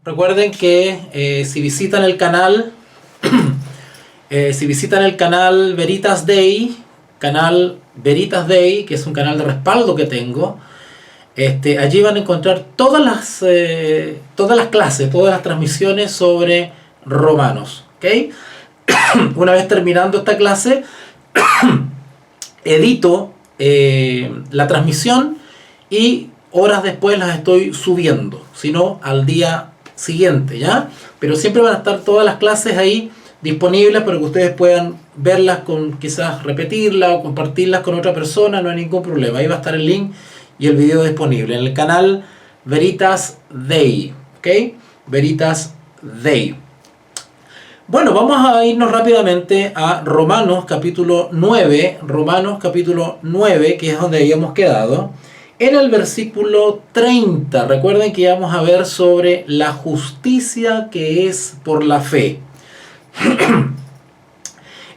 Recuerden que si visitan el canal, Veritas Day, que es un canal de respaldo que tengo, allí van a encontrar todas las clases, todas las transmisiones sobre Romanos, ¿ok? Una vez terminando esta clase, edito la transmisión y horas después las estoy subiendo, sino al día siguiente, ¿ya? Pero siempre van a estar todas las clases ahí disponibles para que ustedes puedan verlas, quizás repetirlas o compartirlas con otra persona, no hay ningún problema. Ahí va a estar el link y el video disponible en el canal Veritas Day, ¿ok? Veritas Day. Bueno, vamos a irnos rápidamente a Romanos capítulo 9, que es donde habíamos quedado. En el versículo 30, recuerden que íbamos a ver sobre la justicia que es por la fe.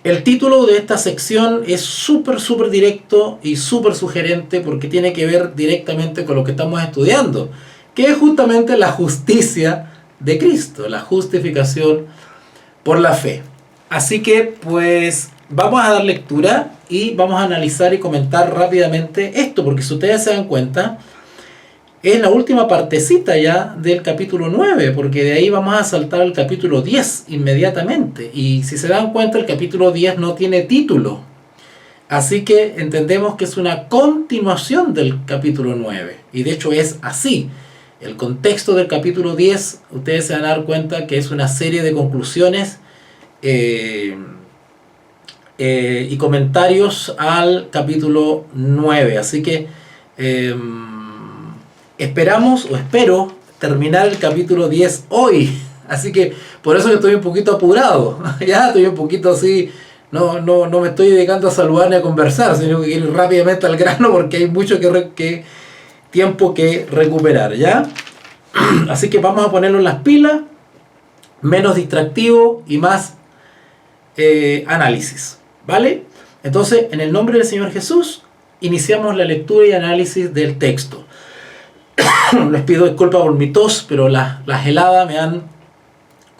El título de esta sección es súper directo y súper sugerente porque tiene que ver directamente con lo que estamos estudiando, que es justamente la justicia de Cristo, la justificación por la fe. Así que pues vamos a dar lectura y vamos a analizar y comentar rápidamente esto, porque si ustedes se dan cuenta, es la última partecita ya del capítulo 9, porque de ahí vamos a saltar al capítulo 10 inmediatamente. Y si se dan cuenta, el capítulo 10 no tiene título. Así que entendemos que es una continuación del capítulo 9. Y de hecho es así. El contexto del capítulo 10, ustedes se van a dar cuenta que es una serie de conclusiones y comentarios al capítulo 9. Así que espero terminar el capítulo 10 hoy. Así que por eso que estoy un poquito apurado. Ya estoy un poquito así. No me estoy dedicando a saludar ni a conversar, sino que quiero ir rápidamente al grano porque hay mucho tiempo que recuperar, ¿ya? Así que vamos a ponerlo en las pilas, menos distractivo y más análisis, ¿vale? Entonces, en el nombre del Señor Jesús, iniciamos la lectura y análisis del texto. Les pido disculpas por mi tos, pero las heladas me han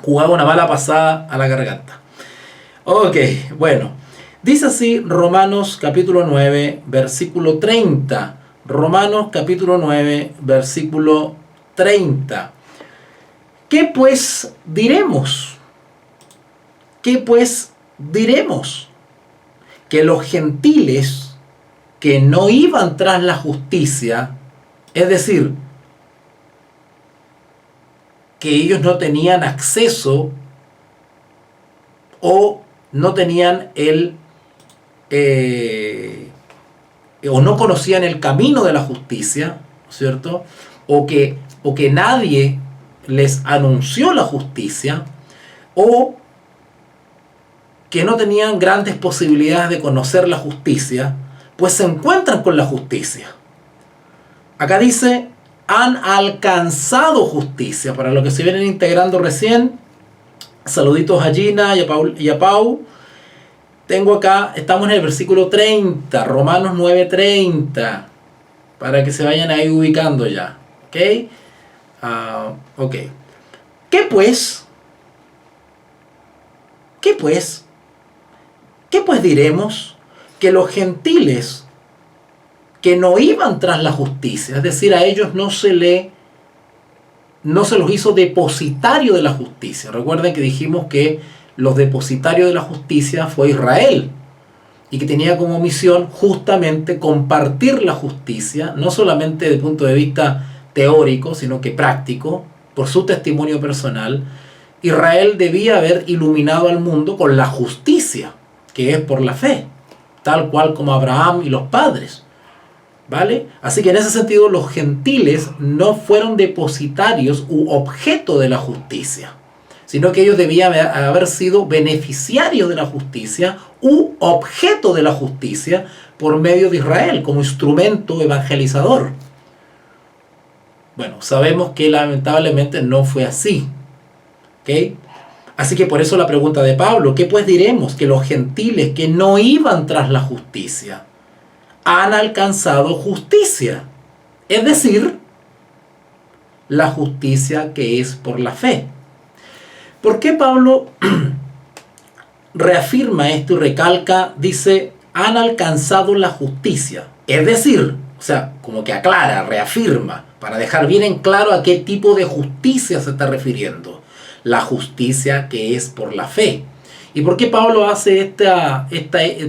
jugado una mala pasada a la garganta. Ok, bueno. Dice así Romanos capítulo 9, versículo 30. Romanos capítulo 9, versículo 30. ¿Qué pues diremos? ¿Qué pues diremos? Que los gentiles que no iban tras la justicia, es decir, que ellos no tenían acceso o no tenían o no conocían el camino de la justicia, ¿cierto? O que nadie les anunció la justicia, o que no tenían grandes posibilidades de conocer la justicia, pues se encuentran con la justicia. Acá dice, han alcanzado justicia. Para los que se vienen integrando recién, saluditos a Gina y a Pau. Tengo acá, estamos en el versículo 30, Romanos 9:30, para que se vayan ahí ubicando ya. ¿Ok? Ok. ¿Qué pues? ¿Qué pues? ¿Qué pues diremos? Que los gentiles que no iban tras la justicia, es decir, a ellos no se los hizo depositario de la justicia. Recuerden que dijimos que los depositarios de la justicia fue Israel, y que tenía como misión justamente compartir la justicia, no solamente desde el punto de vista teórico, sino que práctico, por su testimonio personal. Israel debía haber iluminado al mundo con la justicia, que es por la fe, tal cual como Abraham y los padres, ¿vale? Así que en ese sentido los gentiles no fueron depositarios u objeto de la justicia, sino que ellos debían haber sido beneficiarios de la justicia u objeto de la justicia por medio de Israel, como instrumento evangelizador. Bueno, sabemos que lamentablemente no fue así, ¿ok? Así que por eso la pregunta de Pablo, ¿qué pues diremos? Que los gentiles que no iban tras la justicia han alcanzado justicia. Es decir, la justicia que es por la fe. ¿Por qué Pablo reafirma esto y recalca, dice, han alcanzado la justicia? Es decir, o sea, como que aclara, reafirma, para dejar bien en claro a qué tipo de justicia se está refiriendo. La justicia que es por la fe. ¿Y por qué Pablo hace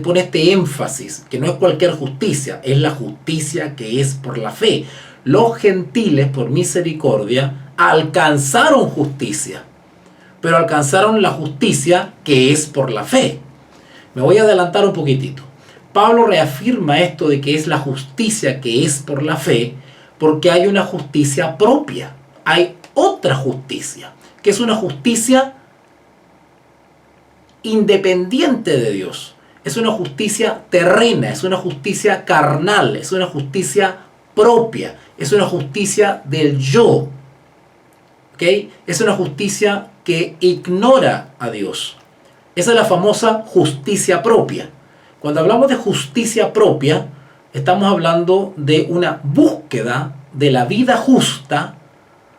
pone este énfasis? Que no es cualquier justicia, es la justicia que es por la fe. Los gentiles, por misericordia, alcanzaron justicia, pero alcanzaron la justicia que es por la fe. Me voy a adelantar un poquitito. Pablo reafirma esto de que es la justicia que es por la fe, porque hay una justicia propia. Hay otra justicia, que es una justicia independiente de Dios. Es una justicia terrena, es una justicia carnal, es una justicia propia, es una justicia del yo. ¿Okay? Es una justicia que ignora a Dios. Esa es la famosa justicia propia. Cuando hablamos de justicia propia, estamos hablando de una búsqueda de la vida justa,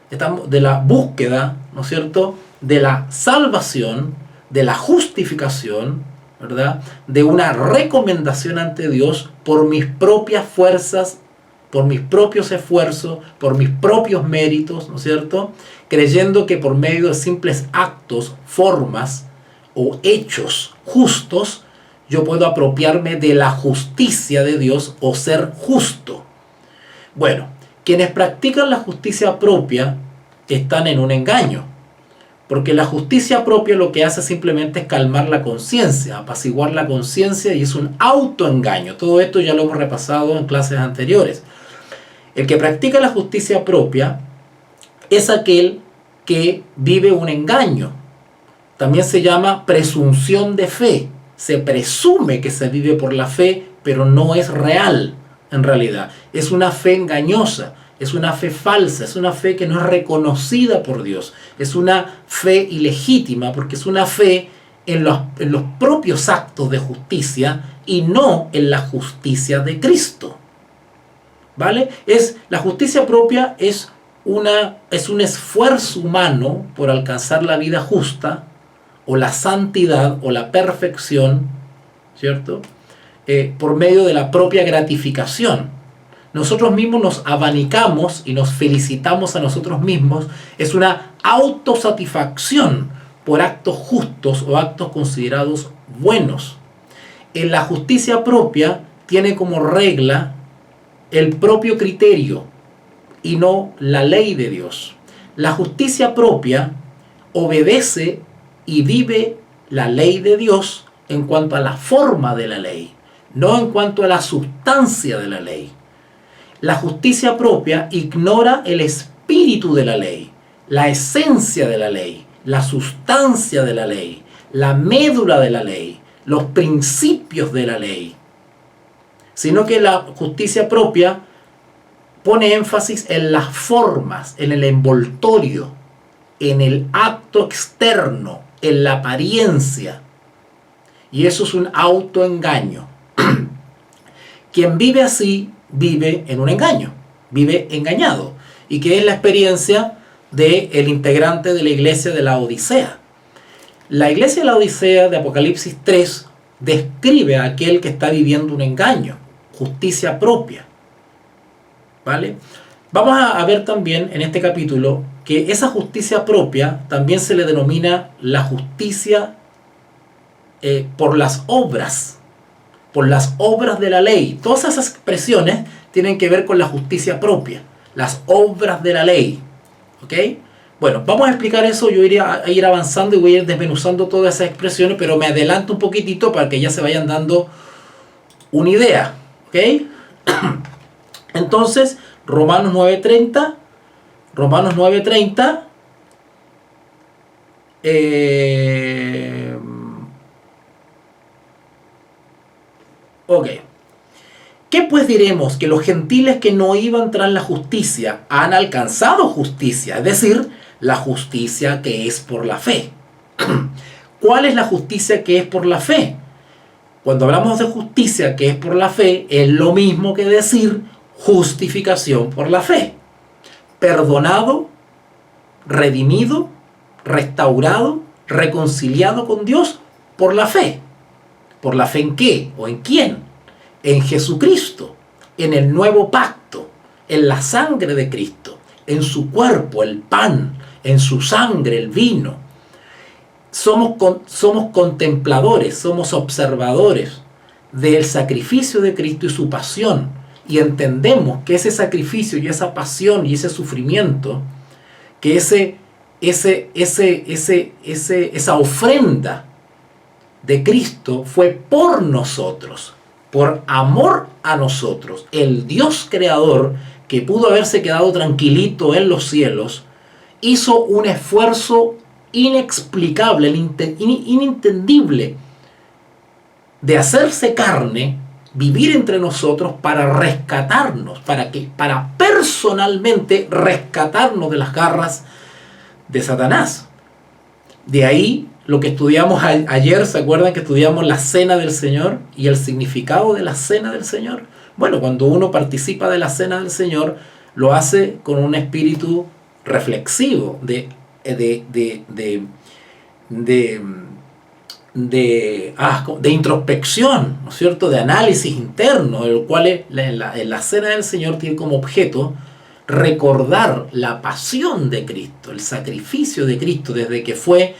de la búsqueda, ¿no es cierto?, de la salvación, de la justificación, ¿verdad?, de una recomendación ante Dios por mis propias fuerzas, por mis propios esfuerzos, por mis propios méritos, ¿no es cierto?, creyendo que por medio de simples actos, formas o hechos justos, yo puedo apropiarme de la justicia de Dios o ser justo. Bueno, quienes practican la justicia propia están en un engaño, porque la justicia propia lo que hace simplemente es calmar la conciencia, apaciguar la conciencia, y es un autoengaño. Todo esto ya lo hemos repasado en clases anteriores. El que practica la justicia propia es aquel que vive un engaño. También se llama presunción de fe. Se presume que se vive por la fe, pero no es real en realidad. Es una fe engañosa, es una fe falsa, es una fe que no es reconocida por Dios. Es una fe ilegítima porque es una fe en los propios actos de justicia y no en la justicia de Cristo. ¿Vale? La justicia propia es un esfuerzo humano por alcanzar la vida justa, o la santidad, o la perfección, ¿cierto?, por medio de la propia gratificación. Nosotros mismos nos abanicamos y nos felicitamos a nosotros mismos. Es una autosatisfacción por actos justos o actos considerados buenos. En la justicia propia tiene como regla el propio criterio y no la ley de Dios. La justicia propia obedece y vive la ley de Dios en cuanto a la forma de la ley, no en cuanto a la sustancia de la ley. La justicia propia ignora el espíritu de la ley, la esencia de la ley, la sustancia de la ley, la médula de la ley, los principios de la ley, sino que la justicia propia pone énfasis en las formas, en el envoltorio, en el acto externo, en la apariencia. Y eso es un autoengaño. Quien vive así, vive en un engaño, vive engañado. Y que es la experiencia del integrante de la iglesia de la Odisea. La iglesia de la Odisea de Apocalipsis 3 describe a aquel que está viviendo un engaño, justicia propia. ¿Vale? Vamos a ver también en este capítulo que esa justicia propia también se le denomina la justicia por las obras de la ley. Todas esas expresiones tienen que ver con la justicia propia, las obras de la ley. ¿Ok? Bueno, vamos a explicar eso. Yo iré a ir avanzando y voy a ir desmenuzando todas esas expresiones, pero me adelanto un poquitito para que ya se vayan dando una idea. ¿Ok? Entonces, Romanos 9:30. Ok. ¿Qué pues diremos? Que los gentiles que no iban tras la justicia han alcanzado justicia, es decir, la justicia que es por la fe. ¿Cuál es la justicia que es por la fe? Cuando hablamos de justicia que es por la fe, es lo mismo que decir justificación por la fe. perdonado, redimido, restaurado, reconciliado con Dios por la fe. ¿Por la fe en qué? ¿O en quién? En Jesucristo, en el nuevo pacto, en la sangre de Cristo, en su cuerpo, el pan, en su sangre, el vino. Somos contempladores, somos observadores del sacrificio de Cristo y su pasión, y entendemos que ese sacrificio y esa pasión y ese sufrimiento, que esa ofrenda de Cristo fue por nosotros, por amor a nosotros. El Dios creador, que pudo haberse quedado tranquilito en los cielos, hizo un esfuerzo inexplicable, inintendible, de hacerse carne, vivir entre nosotros para rescatarnos, para personalmente rescatarnos de las garras de Satanás. De ahí lo que estudiamos ayer, ¿se acuerdan que estudiamos la cena del Señor y el significado de la cena del Señor? Bueno, cuando uno participa de la cena del Señor, lo hace con un espíritu reflexivo, de introspección, ¿no es cierto?, de análisis interno, el cual en la cena del Señor tiene como objeto recordar la pasión de Cristo, el sacrificio de Cristo desde que fue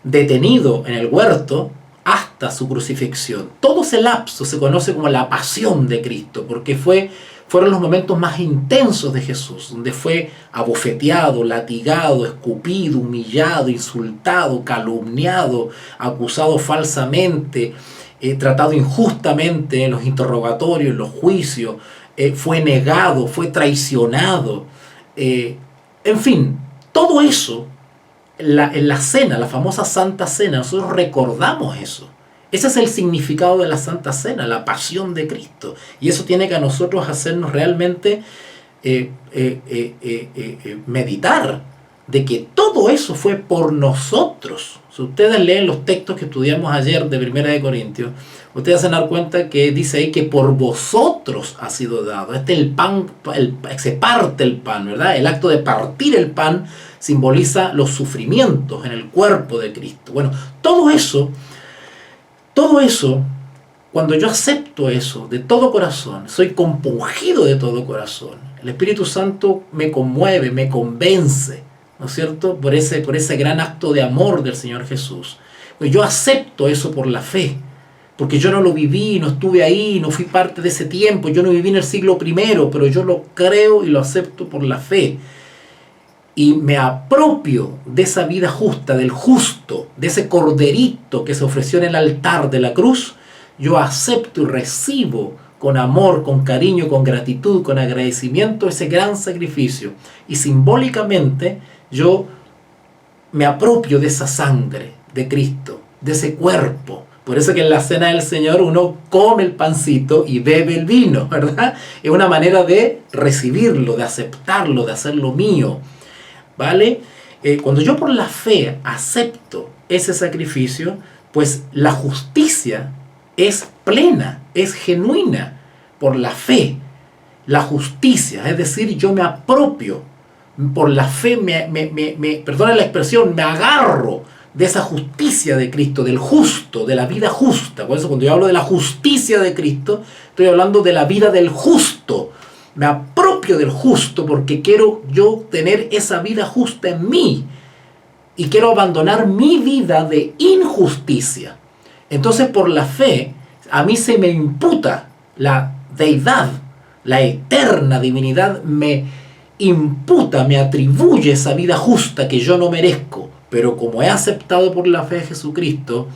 detenido en el huerto hasta su crucifixión. Todo ese lapso se conoce como la pasión de Cristo, porque fueron los momentos más intensos de Jesús, donde fue abofeteado, latigado, escupido, humillado, insultado, calumniado, acusado falsamente, tratado injustamente en los interrogatorios, en los juicios, fue negado, fue traicionado. En fin, todo eso en la cena, la famosa Santa Cena, nosotros recordamos eso. Ese es el significado de la Santa Cena, la pasión de Cristo. Y eso tiene que a nosotros hacernos realmente meditar de que todo eso fue por nosotros. Si ustedes leen los textos que estudiamos ayer de 1 de Corintios, ustedes se dan cuenta que dice ahí que por vosotros ha sido dado. Este es el pan, se parte el pan, ¿verdad? El acto de partir el pan simboliza los sufrimientos en el cuerpo de Cristo. Bueno, todo eso, cuando yo acepto eso de todo corazón, soy compungido de todo corazón. El Espíritu Santo me conmueve, me convence, ¿no es cierto?, por ese gran acto de amor del Señor Jesús. Pues yo acepto eso por la fe, porque yo no lo viví, no estuve ahí, no fui parte de ese tiempo, yo no viví en el siglo I, pero yo lo creo y lo acepto por la fe. Y me apropio de esa vida justa, del justo, de ese corderito que se ofreció en el altar de la cruz. Yo acepto y recibo con amor, con cariño, con gratitud, con agradecimiento ese gran sacrificio. Y simbólicamente yo me apropio de esa sangre de Cristo, de ese cuerpo. Por eso que en la cena del Señor uno come el pancito y bebe el vino, ¿verdad? Es una manera de recibirlo, de aceptarlo, de hacerlo mío, ¿vale? Cuando yo por la fe acepto ese sacrificio, pues la justicia es plena, es genuina por la fe. La justicia, es decir, yo me apropio por la fe, perdona la expresión, me agarro de esa justicia de Cristo, del justo, de la vida justa. Por eso cuando yo hablo de la justicia de Cristo, estoy hablando de la vida del justo. Me apropio del justo porque quiero yo tener esa vida justa en mí y quiero abandonar mi vida de injusticia. Entonces por la fe a mí se me imputa la deidad, la eterna divinidad me imputa, me atribuye esa vida justa que yo no merezco, pero como he aceptado por la fe a Jesucristo,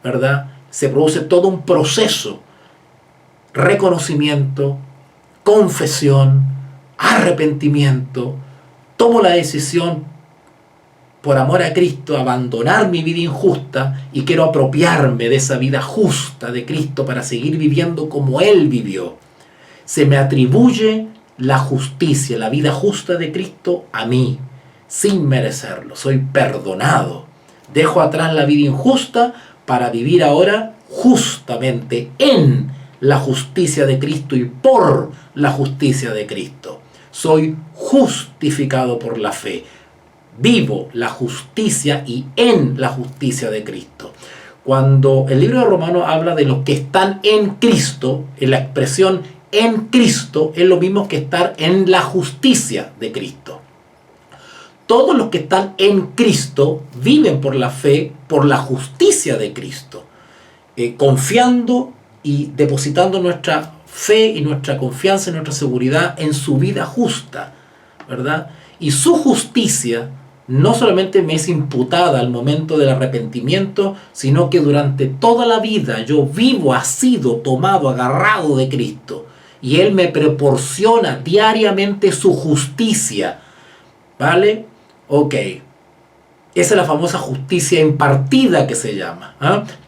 ¿verdad?, se produce todo un proceso, reconocimiento, confesión, arrepentimiento. Tomo la decisión por amor a Cristo, abandonar mi vida injusta y quiero apropiarme de esa vida justa de Cristo para seguir viviendo como Él vivió. Se me atribuye la justicia, la vida justa de Cristo a mí, sin merecerlo. Soy perdonado. Dejo atrás la vida injusta para vivir ahora justamente en la justicia de Cristo y por la justicia de Cristo. soy justificado por la fe. Vivo la justicia y en la justicia de Cristo. Cuando el libro de Romanos habla de los que están en Cristo, en la expresión en Cristo es lo mismo que estar en la justicia de Cristo. Todos los que están en Cristo viven por la fe, por la justicia de Cristo, confiando y depositando nuestra fe y nuestra confianza y nuestra seguridad en su vida justa, ¿verdad? Y su justicia no solamente me es imputada al momento del arrepentimiento, sino que durante toda la vida yo vivo asido, tomado, agarrado de Cristo. Y Él me proporciona diariamente su justicia. ¿Vale? Ok. Esa es la famosa justicia impartida que se llama.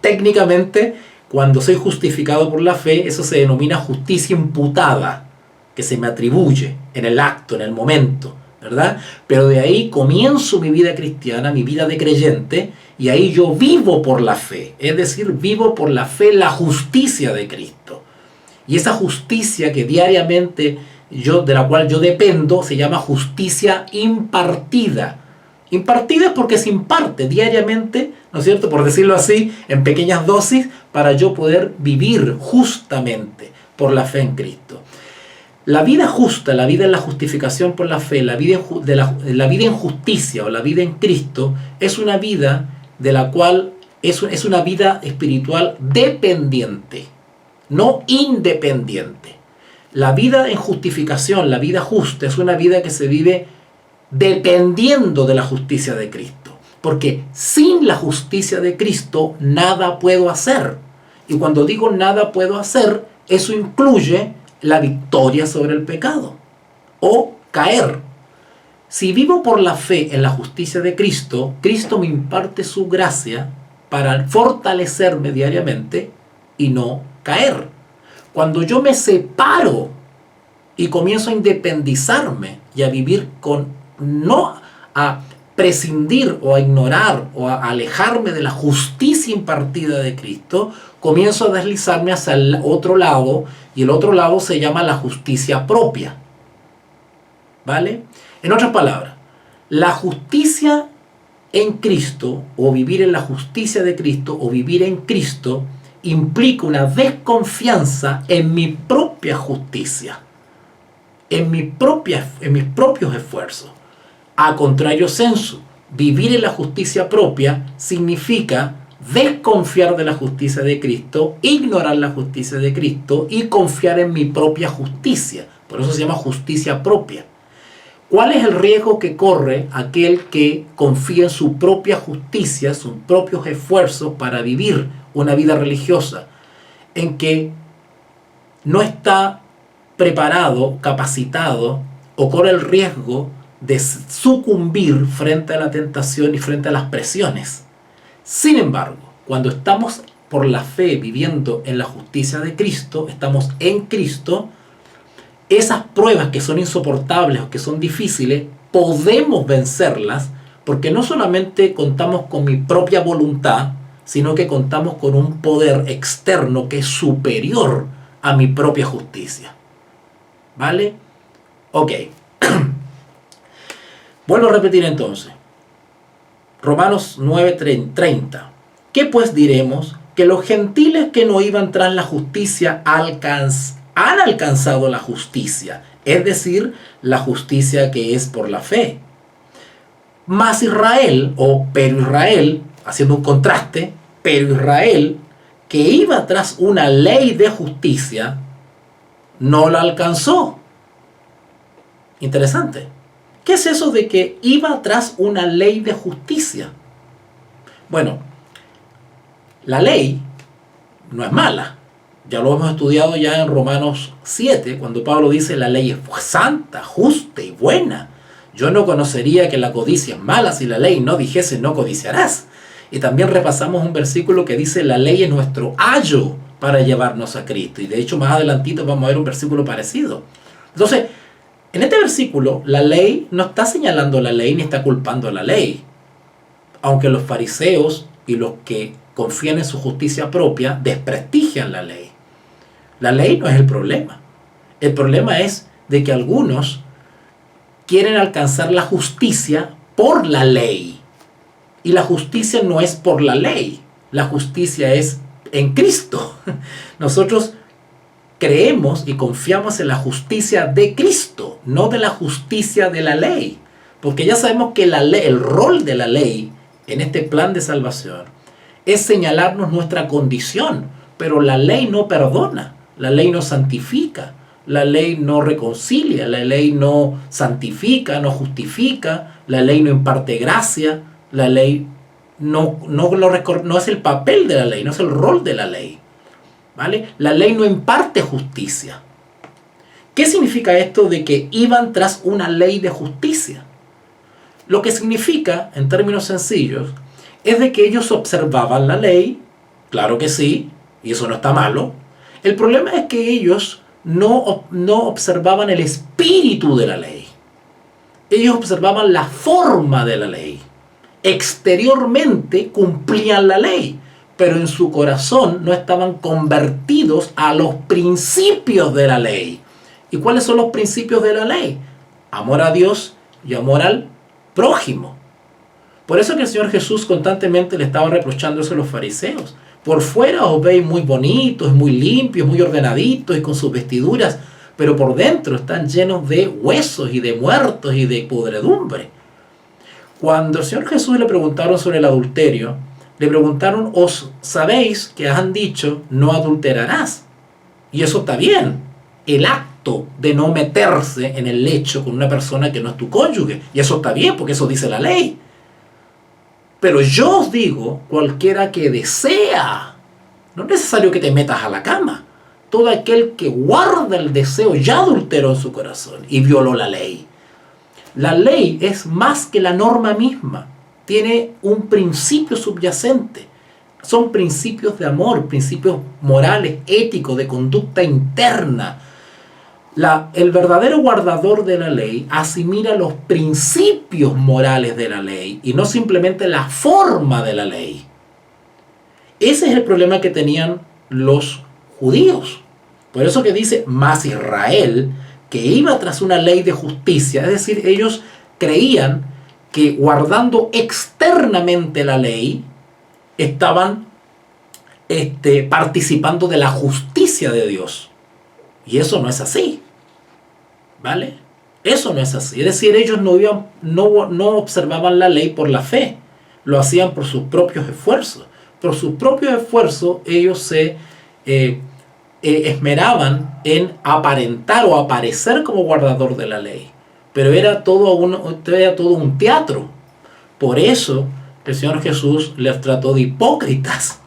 Técnicamente, cuando soy justificado por la fe, eso se denomina justicia imputada, que se me atribuye en el acto, en el momento, ¿verdad? Pero de ahí comienzo mi vida cristiana, mi vida de creyente, y ahí yo vivo por la fe. Es decir, vivo por la fe la justicia de Cristo. Y esa justicia que diariamente de la cual yo dependo se llama justicia impartida. Impartida es porque se imparte diariamente, ¿no es cierto?, por decirlo así, en pequeñas dosis, para yo poder vivir justamente por la fe en Cristo. La vida justa, la vida en la justificación por la fe, la vida en justicia o la vida en Cristo, es una vida de la cual es una vida espiritual dependiente, no independiente. La vida en justificación, la vida justa, es una vida que se vive dependiendo de la justicia de Cristo. Porque sin la justicia de Cristo nada puedo hacer. Y cuando digo nada puedo hacer, eso incluye la victoria sobre el pecado o caer. Si vivo por la fe en la justicia de Cristo, Cristo me imparte su gracia para fortalecerme diariamente y no caer. Cuando yo me separo y comienzo a independizarme y a vivir no a prescindir o a ignorar o a alejarme de la justicia impartida de Cristo, comienzo a deslizarme hacia el otro lado, y el otro lado se llama la justicia propia. ¿Vale? En otras palabras, la justicia en Cristo, o vivir en la justicia de Cristo, o vivir en Cristo, implica una desconfianza en mi propia justicia, en mis propios esfuerzos. A contrario sensu, vivir en la justicia propia significa desconfiar de la justicia de Cristo, ignorar la justicia de Cristo y confiar en mi propia justicia. Por eso se llama justicia propia. ¿Cuál es el riesgo que corre aquel que confía en su propia justicia, sus propios esfuerzos para vivir una vida religiosa? En que no está preparado, capacitado, o corre el riesgo de sucumbir frente a la tentación y frente a las presiones. Sin embargo, cuando estamos por la fe viviendo en la justicia de Cristo, estamos en Cristo, esas pruebas que son insoportables o que son difíciles, podemos vencerlas porque no solamente contamos con mi propia voluntad, sino que contamos con un poder externo que es superior a mi propia justicia. ¿Vale? Ok. Vuelvo a repetir entonces. Romanos 9:30. ¿Qué pues diremos? Que los gentiles que no iban tras la justicia han alcanzado la justicia, es decir, la justicia que es por la fe. Mas Israel, pero Israel, haciendo un contraste, pero Israel, que iba tras una ley de justicia, no la alcanzó. Interesante. ¿Qué es eso de que iba tras una ley de justicia? Bueno, la ley no es mala. Ya lo hemos estudiado ya en Romanos 7, cuando Pablo dice la ley es santa, justa y buena. Yo no conocería que la codicia es mala si la ley no dijese no codiciarás. Y también repasamos un versículo que dice la ley es nuestro ayo para llevarnos a Cristo. Y de hecho más adelantito vamos a ver un versículo parecido. Entonces, en este versículo, la ley no está señalando la ley ni está culpando a la ley. Aunque los fariseos y los que confían en su justicia propia desprestigian la ley. La ley no es el problema. El problema es de que algunos quieren alcanzar la justicia por la ley. Y la justicia no es por la ley, la justicia es en Cristo. Nosotros creemos y confiamos en la justicia de Cristo, no de la justicia de la ley. Porque ya sabemos que la ley, el rol de la ley en este plan de salvación es señalarnos nuestra condición, pero la ley no perdona, la ley no santifica, la ley no reconcilia, la ley no santifica, no justifica, la ley no imparte gracia, la ley no es el papel de la ley, no es el rol de la ley, ¿vale? La ley no imparte justicia. ¿Qué significa esto de que iban tras una ley de justicia? Lo que significa, en términos sencillos, es de que ellos observaban la ley, claro que sí, y eso no está malo. El problema es que ellos no observaban el espíritu de la ley. Ellos observaban la forma de la ley. Exteriormente cumplían la ley, pero en su corazón no estaban convertidos a los principios de la ley. ¿Y cuáles son los principios de la ley? Amor a Dios y amor al prójimo. Por eso que el Señor Jesús constantemente le estaba reprochando eso a los fariseos. Por fuera os veis muy bonitos, muy limpios, muy ordenaditos y con sus vestiduras, pero por dentro están llenos de huesos y de muertos y de podredumbre. Cuando al Señor Jesús le preguntaron sobre el adulterio, le preguntaron, ¿os sabéis que han dicho no adulterarás? Y eso está bien, el acto de no meterse en el lecho con una persona que no es tu cónyuge, y eso está bien porque eso dice la ley. Pero yo os digo, cualquiera que desea, no es necesario que te metas a la cama. Todo aquel que guarda el deseo ya adulteró en su corazón y violó la ley. La ley es más que la norma misma. Tiene un principio subyacente. Son principios de amor, principios morales, éticos, de conducta interna. El verdadero guardador de la ley asimila los principios morales de la ley y no simplemente la forma de la ley. Ese es el problema que tenían los judíos. Por eso que dice, más Israel, que iba tras una ley de justicia, es decir, ellos creían que guardando externamente la ley, estaban participando de la justicia de Dios. Y eso no es así, ¿vale? Eso no es así. Es decir, ellos no observaban la ley por la fe, lo hacían por sus propios esfuerzos. Por sus propios esfuerzos ellos se esmeraban en aparentar o aparecer como guardador de la ley. Pero era todo un teatro. Por eso el Señor Jesús les trató de hipócritas.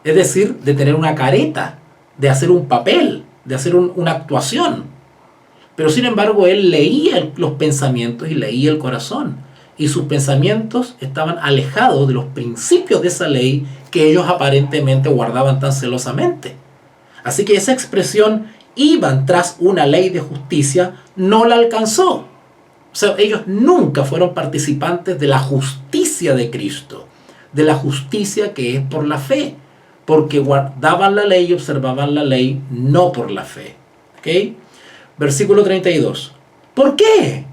Es decir, de tener una careta, de hacer un papel, de hacer una actuación. Pero sin embargo, él leía los pensamientos y leía el corazón. Y sus pensamientos estaban alejados de los principios de esa ley que ellos aparentemente guardaban tan celosamente. Así que esa expresión, iban tras una ley de justicia, no la alcanzó. O sea, ellos nunca fueron participantes de la justicia de Cristo, de la justicia que es por la fe, porque guardaban la ley y observaban la ley no por la fe. ¿Okay? Versículo 32. ¿Por qué?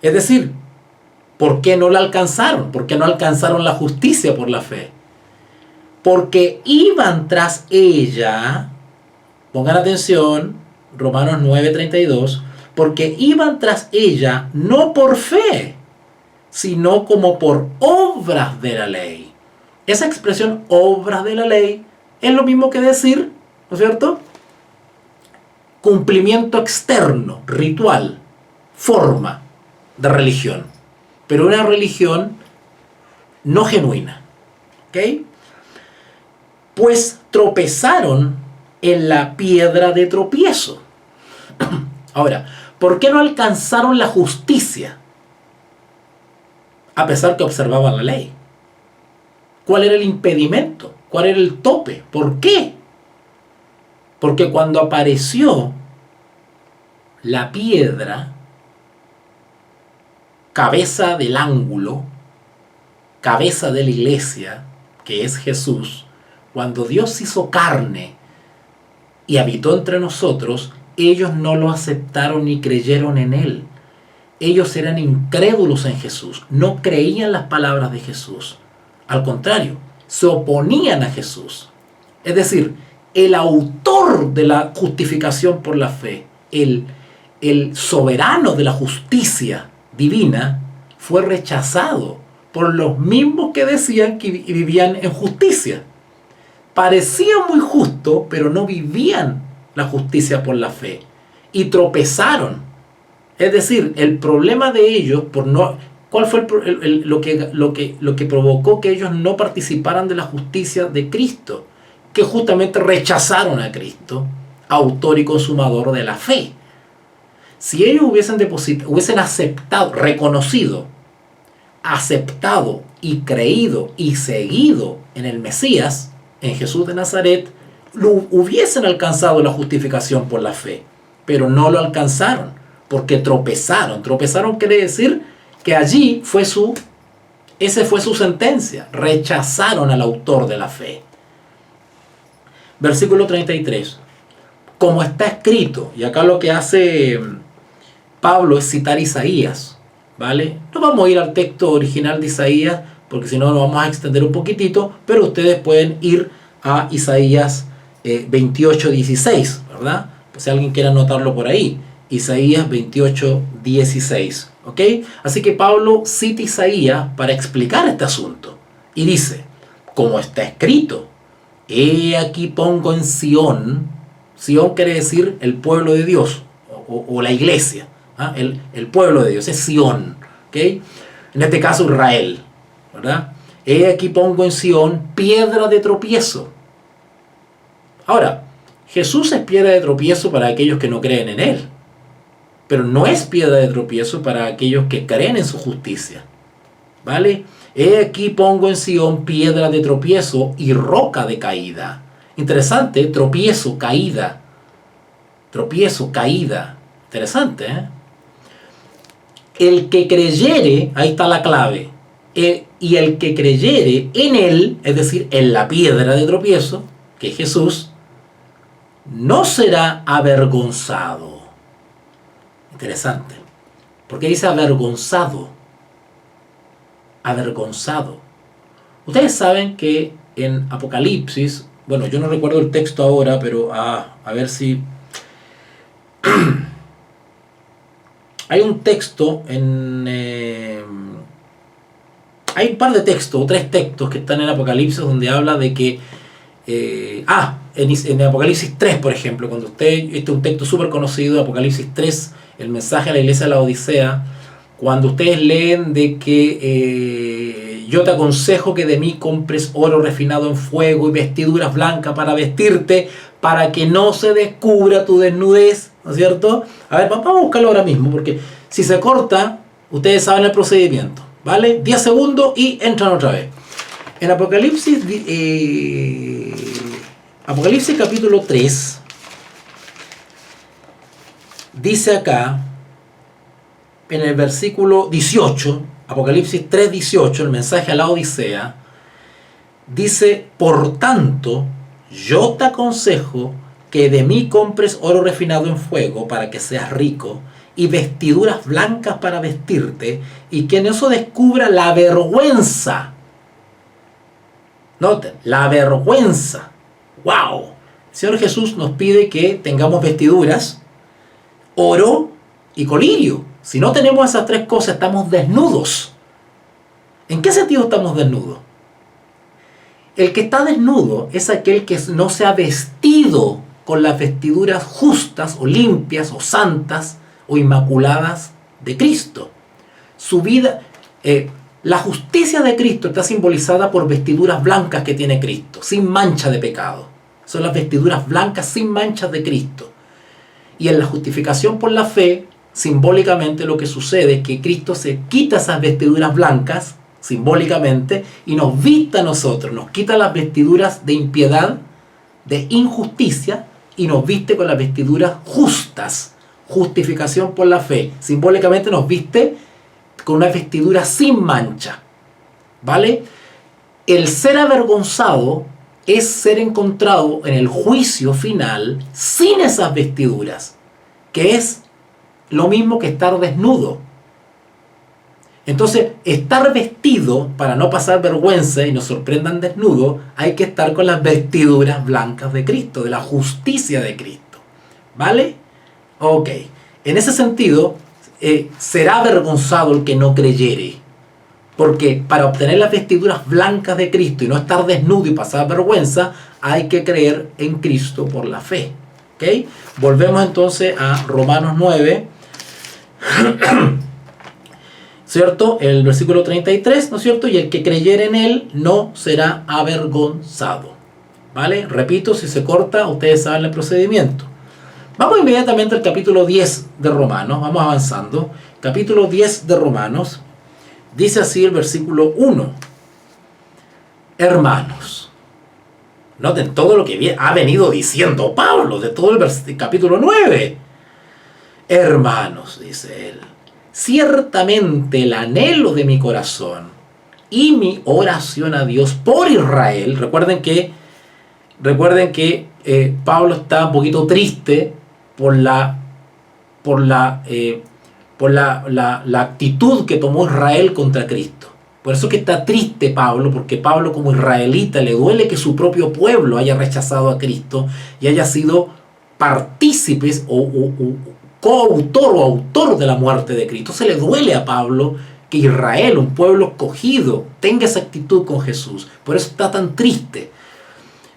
Es decir, ¿por qué no la alcanzaron? ¿Por qué no alcanzaron la justicia por la fe? Porque iban tras ella, pongan atención, Romanos 9:32, porque iban tras ella no por fe, sino como por obras de la ley. Esa expresión, obras de la ley, es lo mismo que decir, ¿no es cierto?, cumplimiento externo, ritual, forma de religión, pero una religión no genuina. ¿Ok? Pues tropezaron en la piedra de tropiezo. Ahora, ¿por qué no alcanzaron la justicia? A pesar que observaban la ley. ¿Cuál era el impedimento? ¿Cuál era el tope? ¿Por qué? Porque cuando apareció la piedra, cabeza del ángulo, cabeza de la iglesia, que es Jesús, cuando Dios hizo carne y habitó entre nosotros, ellos no lo aceptaron ni creyeron en Él. Ellos eran incrédulos en Jesús, no creían las palabras de Jesús. Al contrario, se oponían a Jesús. Es decir, el autor de la justificación por la fe, el soberano de la justicia divina, fue rechazado por los mismos que decían que vivían en justicia. Parecía muy justo, pero no vivían la justicia por la fe. Y tropezaron. Es decir, el problema de ellos, ¿cuál fue lo que provocó que ellos no participaran de la justicia de Cristo? Que justamente rechazaron a Cristo, autor y consumador de la fe. Si ellos hubiesen aceptado, reconocido, aceptado y creído y seguido en el Mesías, en Jesús de Nazaret, hubiesen alcanzado la justificación por la fe, pero no lo alcanzaron porque tropezaron. Tropezaron quiere decir que allí esa fue su sentencia. Rechazaron al autor de la fe. Versículo 33. Como está escrito, y acá lo que hace Pablo es citar Isaías, ¿vale? No vamos a ir al texto original de Isaías, porque si no nos vamos a extender un poquitito, pero ustedes pueden ir a Isaías 28:16, ¿verdad? Pues si alguien quiere anotarlo por ahí. Isaías 28:16, ¿ok? Así que Pablo cita Isaías para explicar este asunto. Y dice, como está escrito, he aquí pongo en Sión. Sión quiere decir el pueblo de Dios, o la iglesia. ¿eh? El pueblo de Dios es Sión, ¿ok? En este caso Israel, ¿verdad? He aquí pongo en Sión piedra de tropiezo. Ahora, Jesús es piedra de tropiezo para aquellos que no creen en Él, pero no es piedra de tropiezo para aquellos que creen en su justicia, ¿vale? He aquí pongo en Sión piedra de tropiezo y roca de caída. Interesante, tropiezo, caída. Tropiezo, caída. Interesante, ¿eh? El que creyere, ahí está la clave, y el que creyere en Él, es decir, en la piedra de tropiezo, que es Jesús, no será avergonzado. Interesante. ¿Por qué dice avergonzado? Avergonzado. Ustedes saben que en Apocalipsis, bueno, yo no recuerdo el texto ahora, pero a ver si... Hay un texto hay un par de textos, o 3 textos que están en Apocalipsis donde habla de que... en Apocalipsis 3, por ejemplo, cuando este es un texto súper conocido, Apocalipsis 3, el mensaje a la iglesia de la Odisea, cuando ustedes leen de que yo te aconsejo que de mí compres oro refinado en fuego y vestiduras blancas para vestirte, para que no se descubra tu desnudez, ¿no es cierto? A ver, vamos a buscarlo ahora mismo, porque si se corta, ustedes saben el procedimiento, ¿vale? 10 segundos y entran otra vez. En Apocalipsis capítulo 3, dice acá, en el versículo 18, Apocalipsis 3:18, el mensaje a la Odisea, dice, por tanto, yo te aconsejo que de mí compres oro refinado en fuego para que seas rico, y vestiduras blancas para vestirte, y que en eso descubra la vergüenza. Noten, la vergüenza. ¡Wow! El Señor Jesús nos pide que tengamos vestiduras, oro y colirio. Si no tenemos esas 3 cosas, estamos desnudos. ¿En qué sentido estamos desnudos? El que está desnudo es aquel que no se ha vestido con las vestiduras justas o limpias o santas o inmaculadas de Cristo. Su vida, la justicia de Cristo está simbolizada por vestiduras blancas que tiene Cristo, sin mancha de pecado. Son las vestiduras blancas sin manchas de Cristo. Y en la justificación por la fe, simbólicamente lo que sucede es que Cristo se quita esas vestiduras blancas, simbólicamente, y nos viste a nosotros, nos quita las vestiduras de impiedad, de injusticia, y nos viste con las vestiduras justas, justificación por la fe. Simbólicamente nos viste con una vestidura sin mancha, ¿vale? El ser avergonzado es ser encontrado en el juicio final sin esas vestiduras. que es lo mismo que estar desnudo. Entonces, estar vestido para no pasar vergüenza y nos sorprendan desnudo, hay que estar con las vestiduras blancas de Cristo, de la justicia de Cristo. ¿Vale? Ok. En ese sentido, será avergonzado el que no creyere. Porque para obtener las vestiduras blancas de Cristo y no estar desnudo y pasar vergüenza, hay que creer en Cristo por la fe. ¿Ok? Volvemos entonces a Romanos 9. ¿Cierto? El versículo 33, ¿no es cierto? Y el que creyere en él no será avergonzado. ¿Vale? Repito, si se corta, ustedes saben el procedimiento. Vamos inmediatamente al capítulo 10 de Romanos. Vamos avanzando. Capítulo 10 de Romanos. Dice así el versículo 1. Hermanos. Noten todo lo que ha venido diciendo Pablo de todo el capítulo 9. Hermanos, dice él. Ciertamente el anhelo de mi corazón y mi oración a Dios por Israel. Recuerden que Pablo está un poquito triste por la actitud que tomó Israel contra Cristo. Por eso que está triste Pablo, porque Pablo como israelita le duele que su propio pueblo haya rechazado a Cristo y haya sido partícipes o coautor o autor de la muerte de Cristo. Se le duele a Pablo que Israel, un pueblo escogido, tenga esa actitud con Jesús. Por eso está tan triste.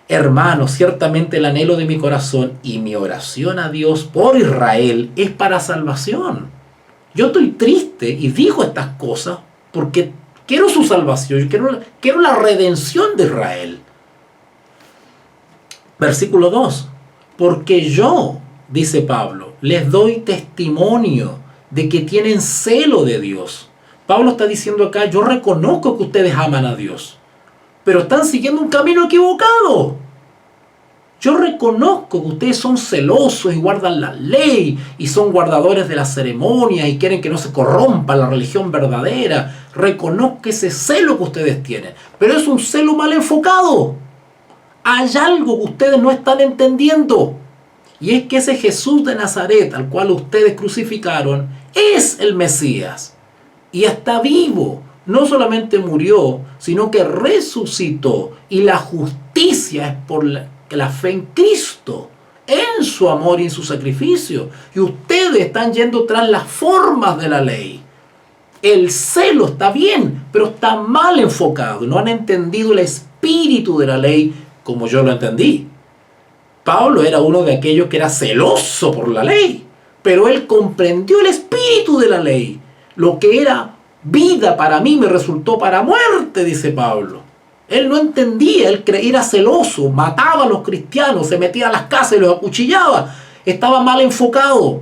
Hermanos, ciertamente el anhelo de mi corazón y mi oración a Dios por Israel es para salvación. Yo estoy triste y digo estas cosas porque quiero su salvación, quiero la redención de Israel. Versículo 2. Porque yo, dice Pablo, les doy testimonio de que tienen celo de Dios. Pablo está diciendo acá, yo reconozco que ustedes aman a Dios, pero están siguiendo un camino equivocado. Yo reconozco que ustedes son celosos y guardan la ley y son guardadores de las ceremonias y quieren que no se corrompa la religión verdadera. Reconozco ese celo que ustedes tienen, pero es un celo mal enfocado. Hay algo que ustedes no están entendiendo. Y es que ese Jesús de Nazaret, al cual ustedes crucificaron, es el Mesías. Y está vivo. No solamente murió, sino que resucitó. Y la justicia es por la fe en Cristo, en su amor y en su sacrificio. Y ustedes están yendo tras las formas de la ley. El celo está bien, pero está mal enfocado. No han entendido el espíritu de la ley como yo lo entendí. Pablo era uno de aquellos que era celoso por la ley, pero él comprendió el espíritu de la ley. Lo que era vida para mí me resultó para muerte, dice Pablo. Él no entendía, él era celoso, mataba a los cristianos, se metía a las casas y los acuchillaba. Estaba mal enfocado,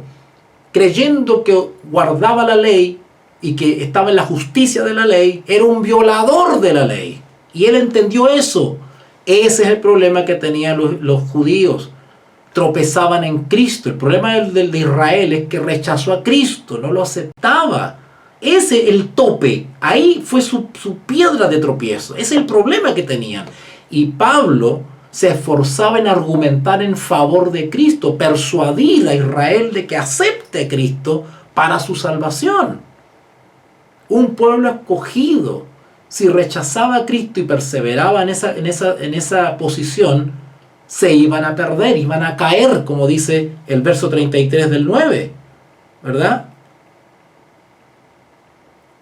creyendo que guardaba la ley y que estaba en la justicia de la ley, era un violador de la ley. Y él entendió eso. Ese es el problema que tenían los judíos. Tropezaban en Cristo. El problema de Israel es que rechazó a Cristo, no lo aceptaba. Ese es el tope. Ahí fue su piedra de tropiezo. Ese es el problema que tenían. Y Pablo se esforzaba en argumentar en favor de Cristo, persuadir a Israel de que acepte a Cristo para su salvación. Un pueblo escogido, si rechazaba a Cristo y perseveraba en esa posición, se iban a perder, iban a caer, como dice el verso 33 del 9, ¿verdad?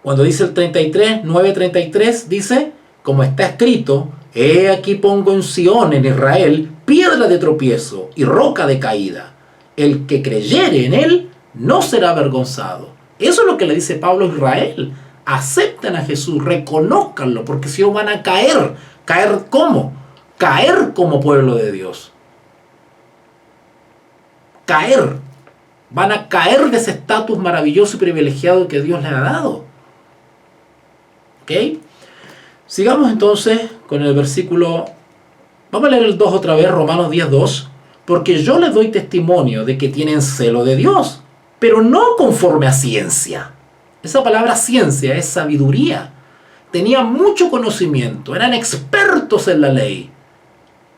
Cuando dice el 33, 9:33, dice, como está escrito, he aquí pongo en Sión, en Israel, piedra de tropiezo y roca de caída. El que creyere en él no será avergonzado. Eso es lo que le dice Pablo a Israel. Acepten a Jesús, reconózcanlo, porque si no van a caer. ¿Caer cómo? Caer como pueblo de Dios. Caer. Van a caer de ese estatus maravilloso y privilegiado que Dios les ha dado. ¿Ok? Sigamos entonces con el versículo. Vamos a leer el 2 otra vez, Romanos 10:2. Porque yo les doy testimonio de que tienen celo de Dios, pero no conforme a ciencia. Esa palabra ciencia es sabiduría. Tenían mucho conocimiento, eran expertos en la ley,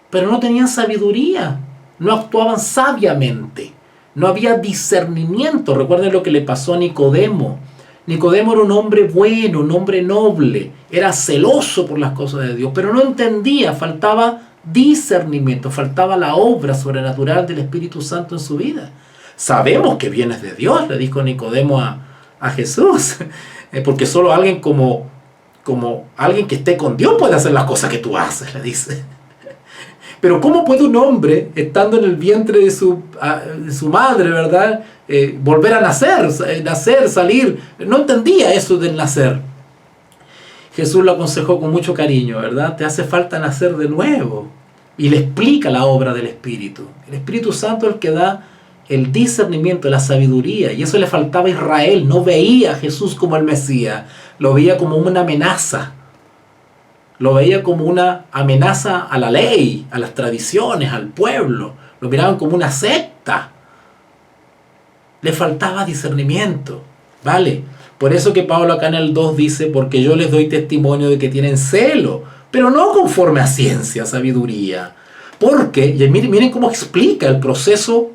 pero no tenían sabiduría, no actuaban sabiamente. No había discernimiento. Recuerden lo que le pasó a Nicodemo. Nicodemo era un hombre bueno, un hombre noble, era celoso por las cosas de Dios, pero no entendía, faltaba discernimiento, faltaba la obra sobrenatural del Espíritu Santo en su vida. Sabemos que vienes de Dios, le dijo Nicodemo a Jesús, porque solo alguien como alguien que esté con Dios puede hacer las cosas que tú haces, le dice. Pero ¿cómo puede un hombre, estando en el vientre de su madre, ¿verdad?, volver a nacer, salir? No entendía eso del nacer. Jesús lo aconsejó con mucho cariño, ¿verdad? Te hace falta nacer de nuevo. Y le explica la obra del Espíritu. El Espíritu Santo es el que da el discernimiento, la sabiduría. Y eso le faltaba a Israel. No veía a Jesús como el Mesías. Lo veía como una amenaza. Lo veía como una amenaza a la ley, a las tradiciones, al pueblo. Lo miraban como una secta. Le faltaba discernimiento, ¿vale? Por eso que Pablo acá en el 2 dice, porque yo les doy testimonio de que tienen celo, pero no conforme a ciencia, sabiduría. Porque, y miren cómo explica el proceso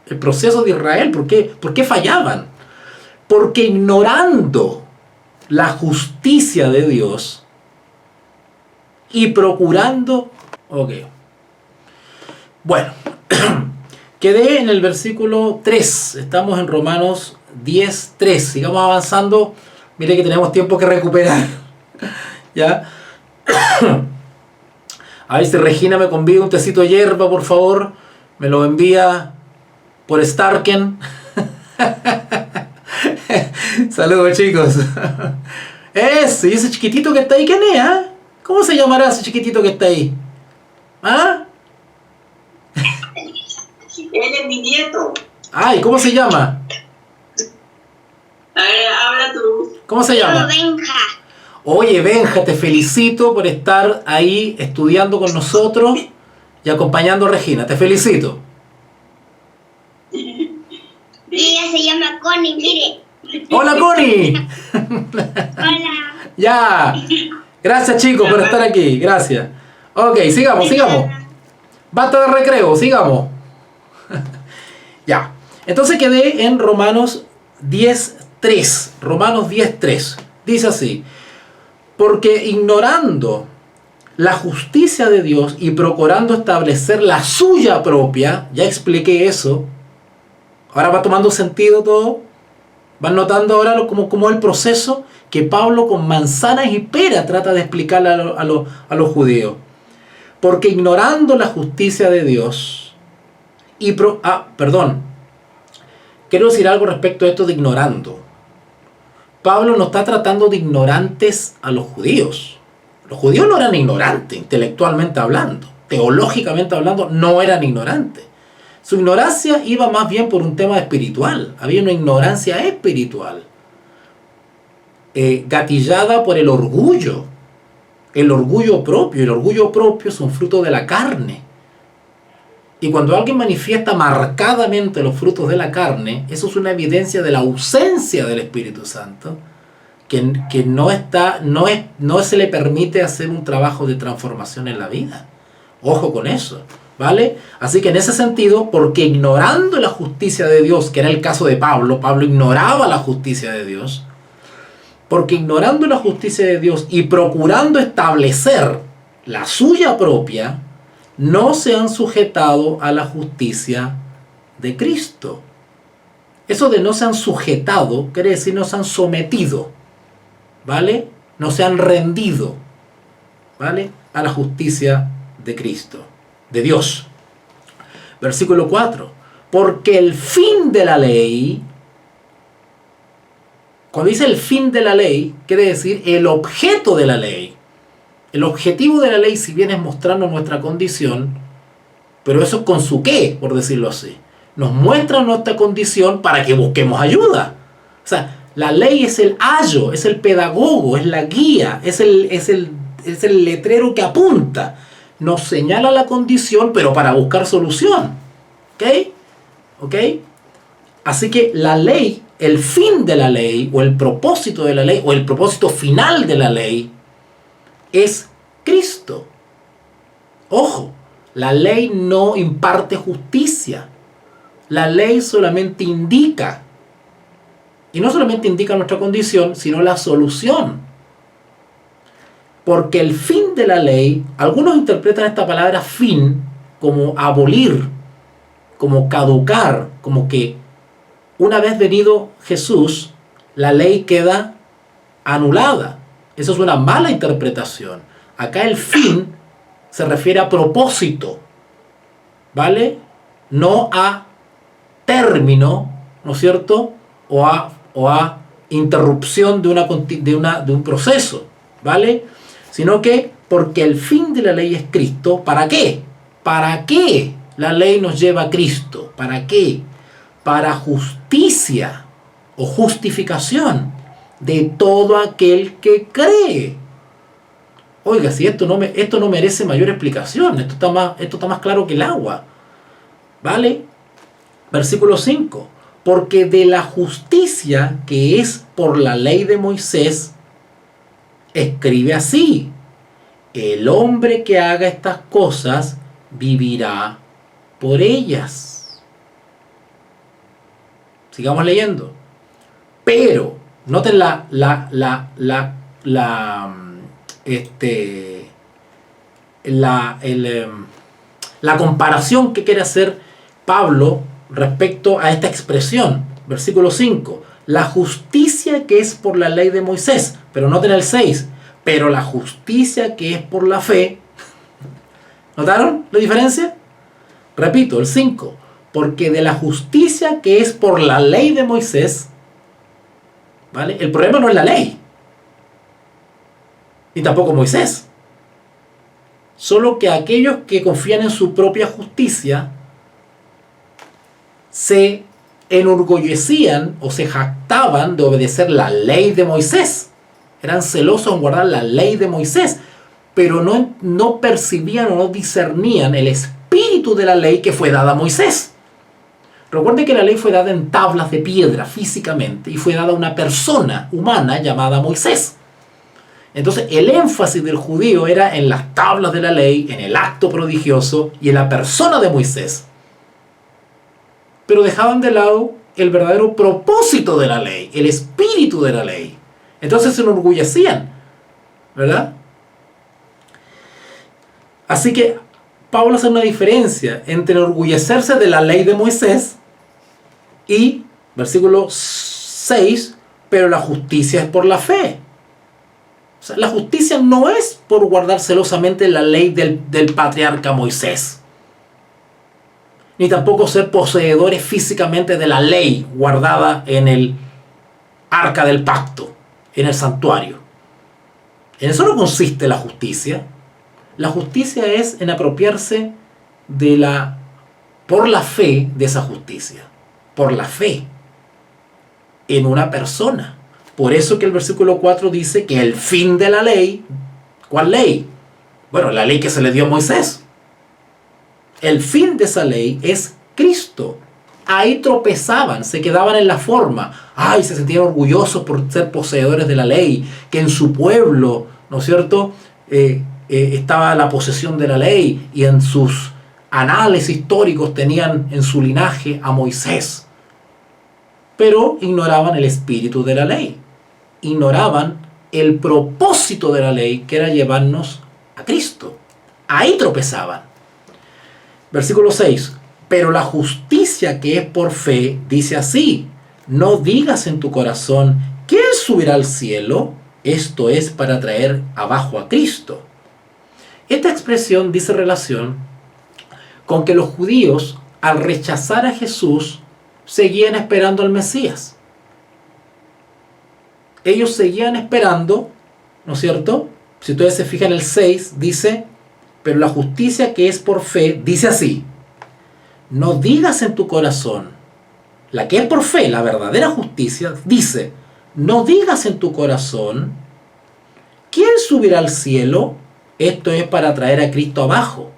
de Israel, ¿por qué fallaban? Porque ignorando la justicia de Dios y procurando... Ok. Bueno, quedé en el versículo 3. Estamos en Romanos 10, 3. Sigamos avanzando. Mire que tenemos tiempo que recuperar. ¿Ya? A ver si Regina me convida un tecito de hierba, por favor. Me lo envía por Starken. Saludos, chicos. Ese chiquitito que está ahí, ¿quién es? ¿Ah? ¿Cómo se llamará ese chiquitito que está ahí? ¿Ah? Él es mi nieto. Ay, ¿cómo se llama? A ver, habla tú. ¿Cómo se llama? Benja. Oye, Benja, te felicito por estar ahí estudiando con nosotros y acompañando a Regina. Te felicito. Y ella se llama Connie, mire. ¡Hola, Connie! Hola. Ya. Gracias, chicos, por estar aquí. Gracias. Ok, sigamos. Basta de recreo, sigamos. Ya. Entonces quedé en Romanos 10:3. Romanos 10:3. Dice así: porque ignorando la justicia de Dios y procurando establecer la suya propia, ya expliqué eso. Ahora va tomando sentido todo. ¿Van notando ahora cómo el proceso que Pablo con manzanas y peras trata de explicarle a los judíos? Porque ignorando la justicia de Dios y... Quiero decir algo respecto a esto de ignorando. Pablo no está tratando de ignorantes a los judíos. Los judíos no eran ignorantes, intelectualmente hablando. Teológicamente hablando, no eran ignorantes. Su ignorancia iba más bien por un tema espiritual. Había una ignorancia espiritual. Gatillada por el orgullo. El orgullo propio. El orgullo propio es un fruto de la carne. Y cuando alguien manifiesta marcadamente los frutos de la carne, eso es una evidencia de la ausencia del Espíritu Santo, que no se le permite hacer un trabajo de transformación en la vida. Ojo con eso, ¿vale? Así que en ese sentido, porque ignorando la justicia de Dios, que era el caso de Pablo ignoraba la justicia de Dios, porque ignorando la justicia de Dios y procurando establecer la suya propia, no se han sujetado a la justicia de Cristo. Eso de no se han sujetado quiere decir no se han sometido, ¿vale? No se han rendido, ¿vale?, a la justicia de Cristo, de Dios. Versículo 4. Porque el fin de la ley, cuando dice el fin de la ley, quiere decir el objeto de la ley. El objetivo de la ley, si bien es mostrarnos nuestra condición, pero eso es con su qué, por decirlo así. Nos muestra nuestra condición para que busquemos ayuda. O sea, la ley es el ayo, es el pedagogo, es la guía, es el letrero que apunta. Nos señala la condición, pero para buscar solución. ¿Ok? Así que la ley, el fin de la ley, o el propósito de la ley, o el propósito final de la ley, es Cristo. Ojo, la ley no imparte justicia. La ley solamente indica, y no solamente indica nuestra condición, sino la solución. Porque el fin de la ley, algunos interpretan esta palabra fin como abolir, como caducar, como que una vez venido Jesús, la ley queda anulada. Eso es una mala interpretación. Acá el fin se refiere a propósito, ¿vale? No a término, ¿no es cierto? O a interrupción de un proceso, ¿vale? Sino que porque el fin de la ley es Cristo. ¿Para qué? ¿Para qué la ley nos lleva a Cristo? ¿Para qué? Para justicia o justificación de todo aquel que cree. Oiga, si esto no merece mayor explicación, esto está más claro que el agua. ¿Vale? Versículo 5. Porque de la justicia que es por la ley de Moisés, escribe así: el hombre que haga estas cosas vivirá por ellas. Sigamos leyendo. Pero, noten la comparación que quiere hacer Pablo respecto a esta expresión. Versículo 5. La justicia que es por la ley de Moisés. Pero noten el 6. Pero la justicia que es por la fe. ¿Notaron la diferencia? Repito, el 5. Porque de la justicia que es por la ley de Moisés, ¿vale? El problema no es la ley, ni tampoco Moisés. Solo que aquellos que confían en su propia justicia se enorgullecían o se jactaban de obedecer la ley de Moisés. Eran celosos en guardar la ley de Moisés, pero no percibían o no discernían el espíritu de la ley que fue dada a Moisés. Recuerde que la ley fue dada en tablas de piedra físicamente y fue dada a una persona humana llamada Moisés. Entonces el énfasis del judío era en las tablas de la ley, en el acto prodigioso y en la persona de Moisés. Pero dejaban de lado el verdadero propósito de la ley, el espíritu de la ley. Entonces se enorgullecían, ¿verdad? Así que Pablo hace una diferencia entre enorgullecerse de la ley de Moisés y, versículo 6, pero la justicia es por la fe. O sea, la justicia no es por guardar celosamente la ley del patriarca Moisés, ni tampoco ser poseedores físicamente de la ley guardada en el arca del pacto, en el santuario. En eso no consiste la justicia. La justicia es en apropiarse por la fe de esa justicia. Por la fe en una persona. Por eso que el versículo 4 dice que el fin de la ley, ¿cuál ley? Bueno, la ley que se le dio a Moisés. El fin de esa ley es Cristo. Ahí tropezaban, se quedaban en la forma. Ay, se sentían orgullosos por ser poseedores de la ley, que en su pueblo, ¿no es cierto?, estaba la posesión de la ley y en sus anales históricos tenían en su linaje a Moisés. Pero ignoraban el espíritu de la ley. Ignoraban el propósito de la ley, que era llevarnos a Cristo. Ahí tropezaban. Versículo 6. Pero la justicia que es por fe dice así: no digas en tu corazón, ¿quién subirá al cielo? Esto es para traer abajo a Cristo. Esta expresión dice relación con que los judíos, al rechazar a Jesús, seguían esperando al Mesías. Ellos seguían esperando, ¿no es cierto? Si ustedes se fijan en el 6, dice: pero la justicia que es por fe dice así: no digas en tu corazón. La que es por fe, la verdadera justicia, dice: no digas en tu corazón, ¿quién subirá al cielo? Esto es para traer a Cristo abajo.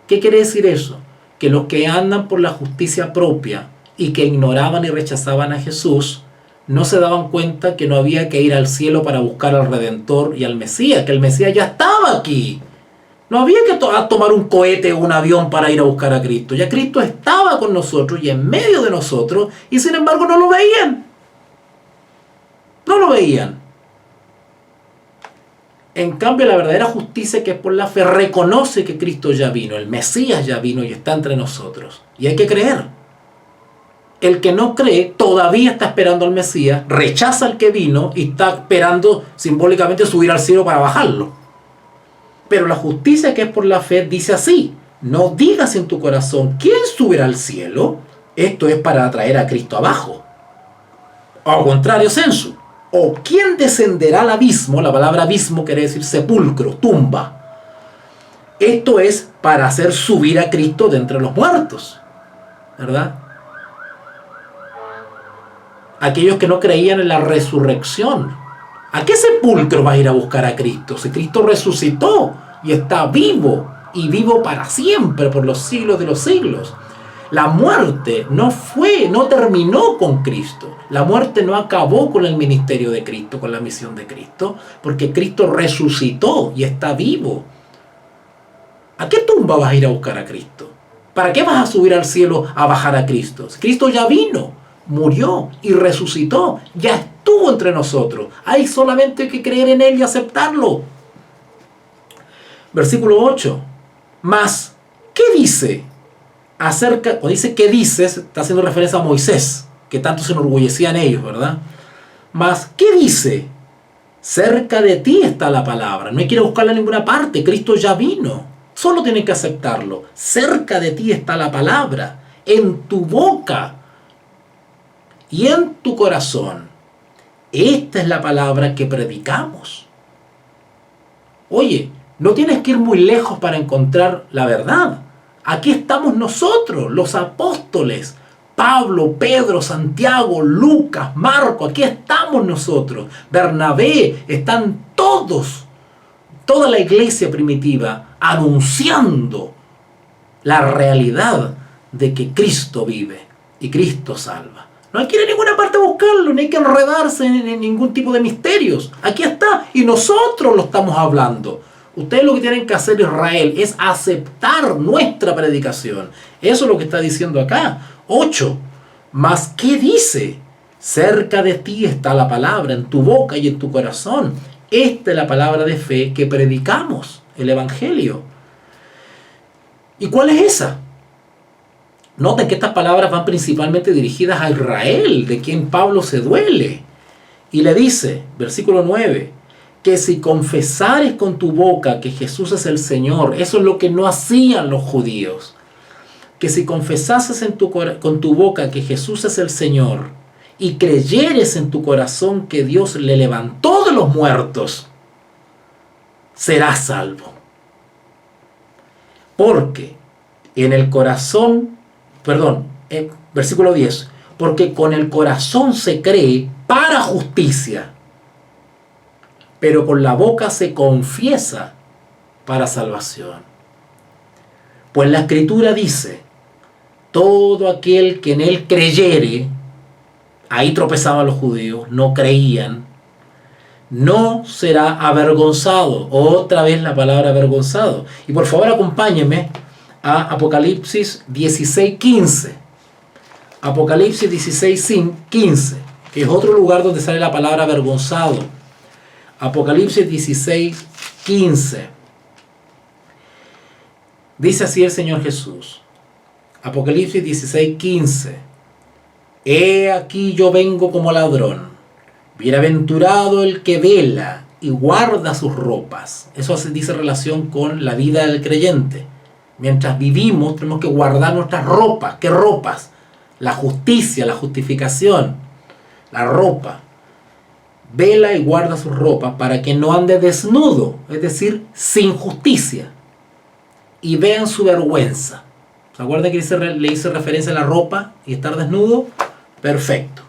¿Qué quiere decir eso? Que los que andan por la justicia propia y que ignoraban y rechazaban a Jesús, no se daban cuenta que no había que ir al cielo para buscar al Redentor y al Mesías, que el Mesías ya estaba aquí. No había que tomar un cohete o un avión para ir a buscar a Cristo. Ya Cristo estaba con nosotros y en medio de nosotros, y sin embargo no lo veían. No lo veían. En cambio, la verdadera justicia, que es por la fe, reconoce que Cristo ya vino, el Mesías ya vino y está entre nosotros. Y hay que creer. El que no cree todavía está esperando al Mesías, rechaza al que vino y está esperando simbólicamente subir al cielo para bajarlo. Pero la justicia, que es por la fe, dice así: no digas en tu corazón ¿quién subirá al cielo? Esto es para atraer a Cristo abajo. O al contrario, sensu. O ¿quién descenderá al abismo? La palabra abismo quiere decir sepulcro, tumba. Esto es para hacer subir a Cristo de entre los muertos, ¿verdad? Aquellos que no creían en la resurrección. ¿A qué sepulcro vas a ir a buscar a Cristo? Si Cristo resucitó y está vivo, y vivo para siempre, por los siglos de los siglos. La muerte no terminó con Cristo. La muerte no acabó con el ministerio de Cristo, con la misión de Cristo, porque Cristo resucitó y está vivo. ¿A qué tumba vas a ir a buscar a Cristo? ¿Para qué vas a subir al cielo a bajar a Cristo? Cristo ya vino, murió y resucitó, ya estuvo entre nosotros. Hay solamente que creer en Él y aceptarlo. Versículo 8. Mas, ¿qué dice? O dice ¿qué dices? Está haciendo referencia a Moisés, que tanto se enorgullecían ellos, ¿verdad? Mas, ¿qué dice? Cerca de ti está la palabra. No hay que ir a buscarla en ninguna parte. Cristo ya vino. Solo tienes que aceptarlo. Cerca de ti está la palabra. En tu boca y en tu corazón. Esta es la palabra que predicamos. Oye, no tienes que ir muy lejos para encontrar la verdad. Aquí estamos nosotros, los apóstoles. Pablo, Pedro, Santiago, Lucas, Marco, aquí estamos nosotros. Bernabé, están todos, toda la iglesia primitiva, anunciando la realidad de que Cristo vive y Cristo salva. No hay que ir a ninguna parte a buscarlo, ni hay que enredarse en ningún tipo de misterios. Aquí está, y nosotros lo estamos hablando. Ustedes lo que tienen que hacer, Israel, es aceptar nuestra predicación. Eso es lo que está diciendo acá. 8. Mas, ¿qué dice? Cerca de ti está la palabra, en tu boca y en tu corazón. Esta es la palabra de fe que predicamos, el Evangelio. ¿Y cuál es esa? Noten que estas palabras van principalmente dirigidas a Israel, de quien Pablo se duele. Y le dice, versículo 9, que si confesares con tu boca que Jesús es el Señor, eso es lo que no hacían los judíos, que si confesases con tu boca que Jesús es el Señor y creyeres en tu corazón que Dios le levantó de los muertos, serás salvo. Porque en el corazón, versículo 10, porque con el corazón se cree para justicia, pero con la boca se confiesa para salvación. Pues la Escritura dice, todo aquel que en él creyere, ahí tropezaban los judíos, no creían, no será avergonzado. Otra vez la palabra avergonzado. Y por favor acompáñenme a Apocalipsis 16:15. Apocalipsis 16:15, que es otro lugar donde sale la palabra avergonzado. Apocalipsis 16:15. Dice así el Señor Jesús. Apocalipsis 16:15. He aquí yo vengo como ladrón. Bienaventurado el que vela y guarda sus ropas. Eso dice relación con la vida del creyente. Mientras vivimos tenemos que guardar nuestras ropas. ¿Qué ropas? La justicia, la justificación, la ropa. Vela y guarda sus ropas para que no ande desnudo, es decir, sin justicia, y vean su vergüenza. ¿Se acuerdan que le hice referencia a la ropa y estar desnudo? Perfecto.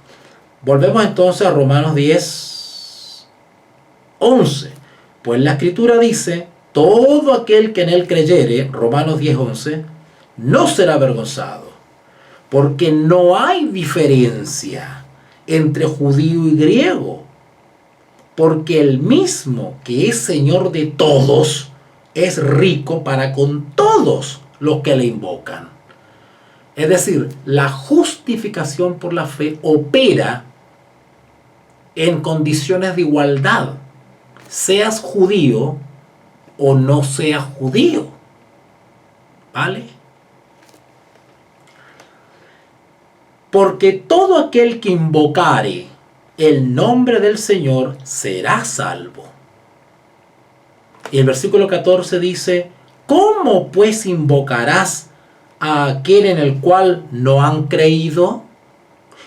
Volvemos entonces a Romanos 10:11. Pues la Escritura dice, todo aquel que en él creyere, Romanos 10:11, no será avergonzado, porque no hay diferencia entre judío y griego, porque el mismo que es Señor de todos es rico para con todos los que le invocan. Es decir, la justificación por la fe opera en condiciones de igualdad, seas judío o no seas judío. ¿Vale? Porque todo aquel que invocare el nombre del Señor será salvo. Y el versículo 14 dice, ¿cómo pues invocarás a aquel en el cual no han creído?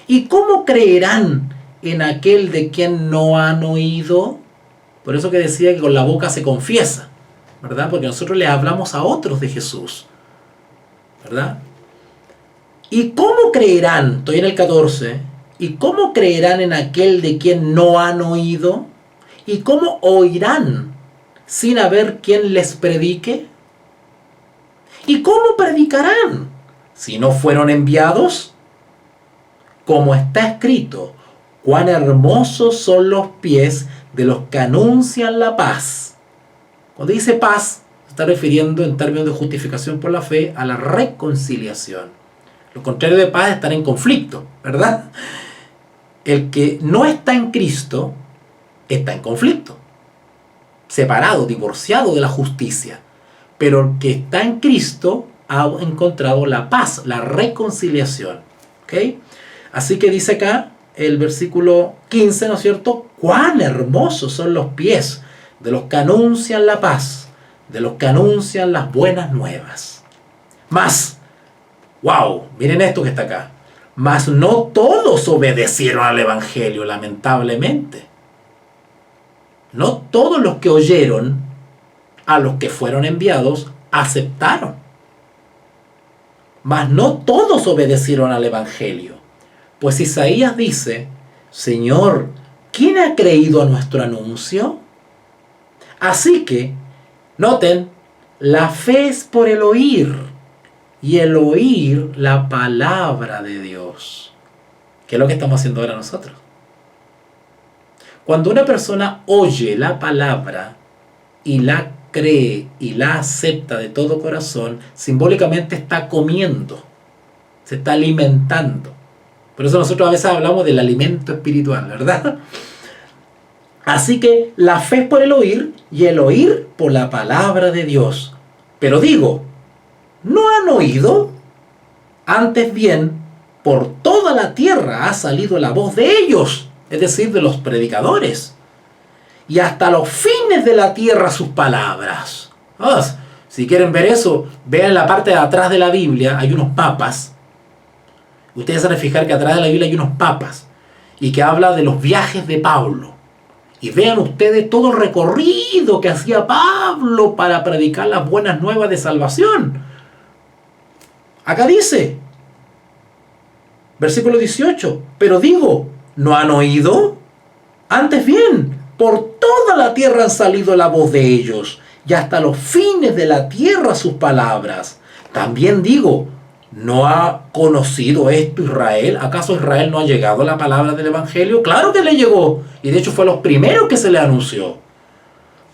¿Y cómo creerán en aquel de quien no han oído? Por eso que decía que con la boca se confiesa, ¿verdad? Porque nosotros le hablamos a otros de Jesús, ¿verdad? ¿Y cómo creerán? Estoy en el 14. ¿Y cómo creerán en aquel de quien no han oído? ¿Y cómo oirán sin haber quien les predique? ¿Y cómo predicarán si no fueron enviados? Como está escrito, cuán hermosos son los pies de los que anuncian la paz. Cuando dice paz, se está refiriendo en términos de justificación por la fe a la reconciliación. Lo contrario de paz es estar en conflicto, ¿verdad? El que no está en Cristo está en conflicto, separado, divorciado de la justicia. Pero el que está en Cristo ha encontrado la paz, la reconciliación. ¿Ok? Así que dice acá el versículo 15, ¿no es cierto? Cuán hermosos son los pies de los que anuncian la paz, de los que anuncian las buenas nuevas. Más, wow, miren esto que está acá. Mas no todos obedecieron al Evangelio, lamentablemente. No todos los que oyeron a los que fueron enviados aceptaron. Mas no todos obedecieron al Evangelio. Pues Isaías dice, Señor, ¿quién ha creído a nuestro anuncio? Así que, noten, la fe es por el oír. Y el oír la palabra de Dios. ¿Qué es lo que estamos haciendo ahora nosotros? Cuando una persona oye la palabra y la cree y la acepta de todo corazón, simbólicamente está comiendo, se está alimentando. Por eso nosotros a veces hablamos del alimento espiritual, ¿verdad? Así que la fe es por el oír y el oír por la palabra de Dios. Pero digo, ¿no han oído? Antes bien, por toda la tierra ha salido la voz de ellos, es decir, de los predicadores. Y hasta los fines de la tierra sus palabras. Si quieren ver eso, vean la parte de atrás de la Biblia, hay unos mapas. Ustedes se van a fijar que atrás de la Biblia hay unos mapas. Y que habla de los viajes de Pablo. Y vean ustedes todo el recorrido que hacía Pablo para predicar las buenas nuevas de salvación. Acá dice, versículo 18, pero digo, ¿no han oído? Antes bien, por toda la tierra han salido la voz de ellos, y hasta los fines de la tierra sus palabras. También digo, ¿no ha conocido esto Israel? ¿Acaso Israel no ha llegado a la palabra del Evangelio? Claro que le llegó, y de hecho fue los primeros que se le anunció.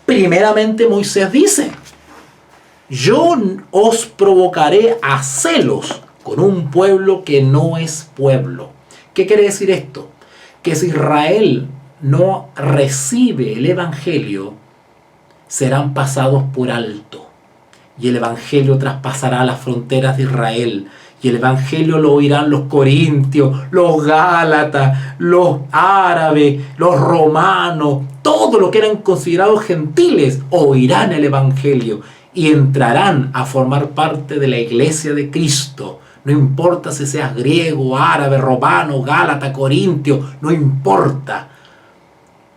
Primeramente Moisés dice, yo os provocaré a celos con un pueblo que no es pueblo. ¿Qué quiere decir esto? Que si Israel no recibe el Evangelio, serán pasados por alto. Y el Evangelio traspasará las fronteras de Israel. Y el Evangelio lo oirán los corintios, los gálatas, los árabes, los romanos, todos los que eran considerados gentiles oirán el Evangelio. Y entrarán a formar parte de la iglesia de Cristo. No importa si seas griego, árabe, romano, gálata, corintio, no importa.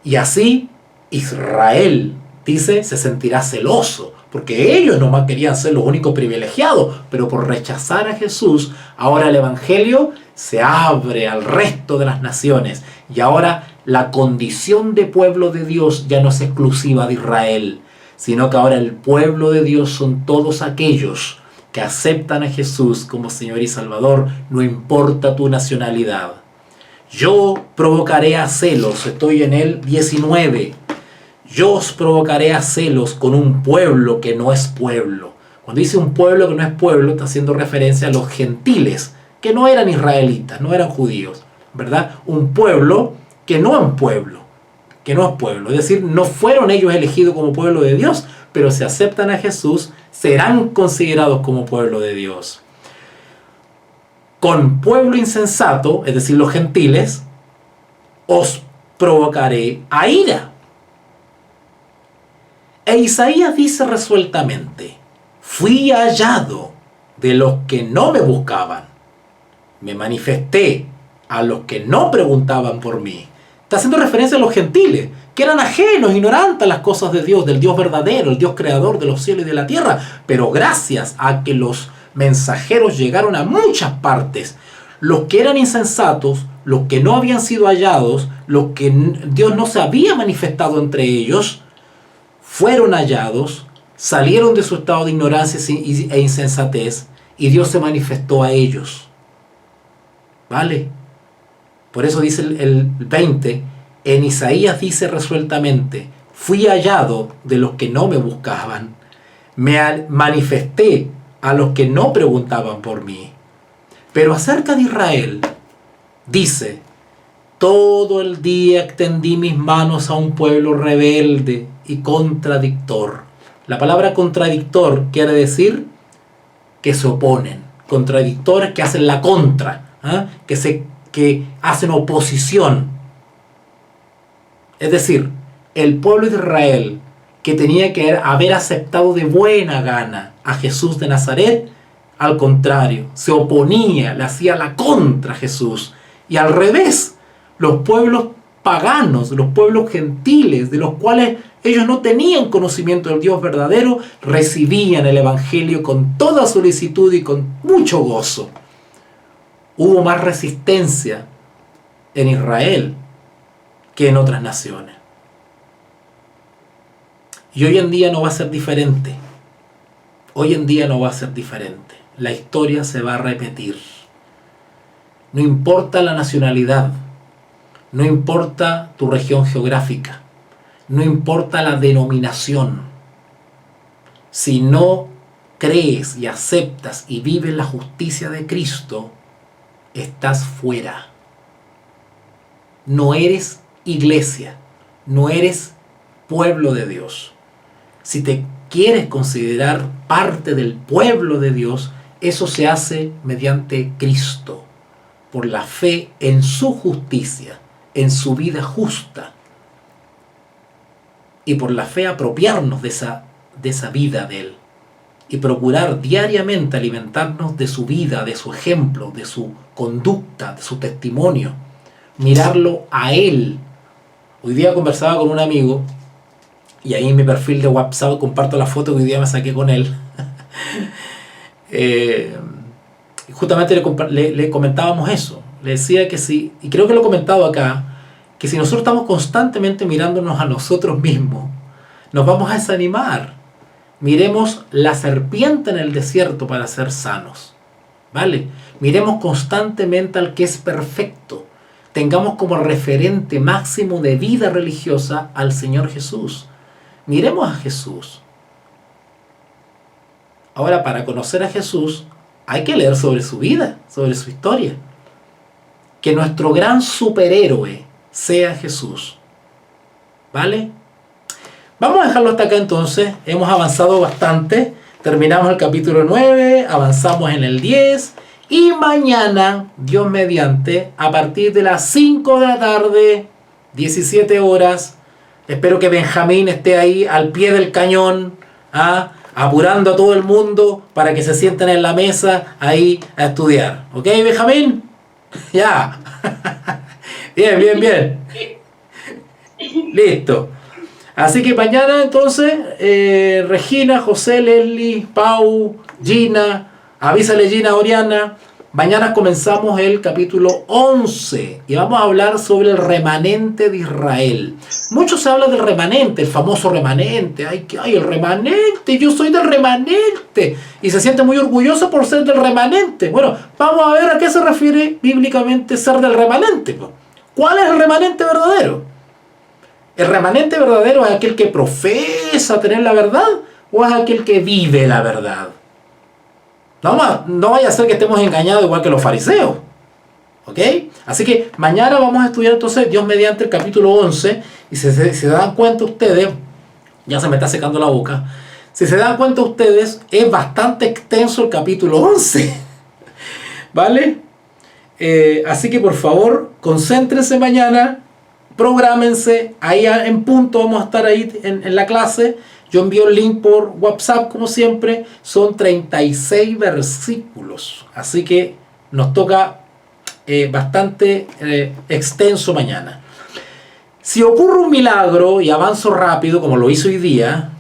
Y así Israel, dice, se sentirá celoso, porque ellos nomás querían ser los únicos privilegiados, pero por rechazar a Jesús, ahora el Evangelio se abre al resto de las naciones. Y ahora la condición de pueblo de Dios ya no es exclusiva de Israel, sino que ahora el pueblo de Dios son todos aquellos que aceptan a Jesús como Señor y Salvador, no importa tu nacionalidad. Yo provocaré a celos, estoy en el 19. yo os provocaré a celos con un pueblo que no es pueblo. Cuando dice un pueblo que no es pueblo, está haciendo referencia a los gentiles, que no eran israelitas, no eran judíos, ¿verdad? Un pueblo que no es pueblo, que no es pueblo. Es decir, no fueron ellos elegidos como pueblo de Dios, pero si aceptan a Jesús, serán considerados como pueblo de Dios. Con pueblo insensato, es decir, los gentiles, os provocaré a ira. E Isaías dice resueltamente, fui hallado de los que no me buscaban, me manifesté a los que no preguntaban por mí. Está haciendo referencia a los gentiles, que eran ajenos, ignorantes a las cosas de Dios, del Dios verdadero, el Dios creador de los cielos y de la tierra. Pero gracias a que los mensajeros llegaron a muchas partes, los que eran insensatos, los que no habían sido hallados, los que Dios no se había manifestado entre ellos, fueron hallados, salieron de su estado de ignorancia e insensatez, y Dios se manifestó a ellos. ¿Vale? Por eso dice el 20, en Isaías dice resueltamente, fui hallado de los que no me buscaban, me manifesté a los que no preguntaban por mí. Pero acerca de Israel, dice, todo el día extendí mis manos a un pueblo rebelde y contradictor. La palabra contradictor quiere decir que se oponen, contradictores que hacen la contra, que hacen oposición. Es decir, el pueblo de Israel, que tenía que haber aceptado de buena gana a Jesús de Nazaret, al contrario, se oponía, le hacía la contra a Jesús. Y al revés, los pueblos paganos, los pueblos gentiles, de los cuales ellos no tenían conocimiento del Dios verdadero, recibían el Evangelio con toda solicitud y con mucho gozo. Hubo más resistencia en Israel que en otras naciones. Y hoy en día no va a ser diferente. Hoy en día no va a ser diferente. La historia se va a repetir. No importa la nacionalidad, no importa tu región geográfica, no importa la denominación. Si no crees y aceptas y vives la justicia de Cristo, estás fuera. No eres iglesia, no eres pueblo de Dios. Si te quieres considerar parte del pueblo de Dios, eso se hace mediante Cristo, por la fe en su justicia, en su vida justa, y por la fe apropiarnos de esa vida de Él, y procurar diariamente alimentarnos de su vida, de su ejemplo, de su conducta, de su testimonio, mirarlo a Él. Hoy día conversaba con un amigo, y ahí en mi perfil de WhatsApp comparto la foto que hoy día me saqué con él. Justamente le comentábamos eso. Le decía que si, y creo que lo he comentado acá, que si nosotros estamos constantemente mirándonos a nosotros mismos, nos vamos a desanimar. Miremos la serpiente en el desierto para ser sanos, ¿vale? Miremos constantemente al que es perfecto. Tengamos como referente máximo de vida religiosa al Señor Jesús. Miremos a Jesús. Ahora, para conocer a Jesús, hay que leer sobre su vida, sobre su historia. Que nuestro gran superhéroe sea Jesús. ¿Vale? Vamos a dejarlo hasta acá entonces. Hemos avanzado bastante. Terminamos el capítulo 9, avanzamos en el 10. Y mañana, Dios mediante, a partir de las 5 de la tarde, 17 horas, espero que Benjamín esté ahí al pie del cañón, apurando a todo el mundo para que se sienten en la mesa ahí a estudiar. ¿Ok, Benjamín? Ya. Bien. Listo. Así que mañana entonces, Regina, José, Leslie, Pau, Gina, avísale Gina, Oriana. Mañana comenzamos el capítulo 11 y vamos a hablar sobre el remanente de Israel. Mucho se habla del remanente, el famoso remanente. Ay, el remanente, yo soy del remanente. Y se siente muy orgulloso por ser del remanente. Bueno, vamos a ver a qué se refiere bíblicamente ser del remanente. ¿Cuál es el remanente verdadero? ¿El remanente verdadero es aquel que profesa tener la verdad o es aquel que vive la verdad? No vaya a ser que estemos engañados igual que los fariseos. ¿Ok? Así que mañana vamos a estudiar entonces, Dios mediante, el capítulo 11. Y si se dan cuenta ustedes, ya se me está secando la boca. Si se dan cuenta ustedes, es bastante extenso el capítulo 11. ¿Vale? Así que por favor, concéntrense mañana, prográmense, ahí en punto vamos a estar ahí en la clase. Yo envío el link por WhatsApp como siempre, son 36 versículos, así que nos toca bastante extenso mañana. Si ocurre un milagro y avanzo rápido como lo hizo hoy día,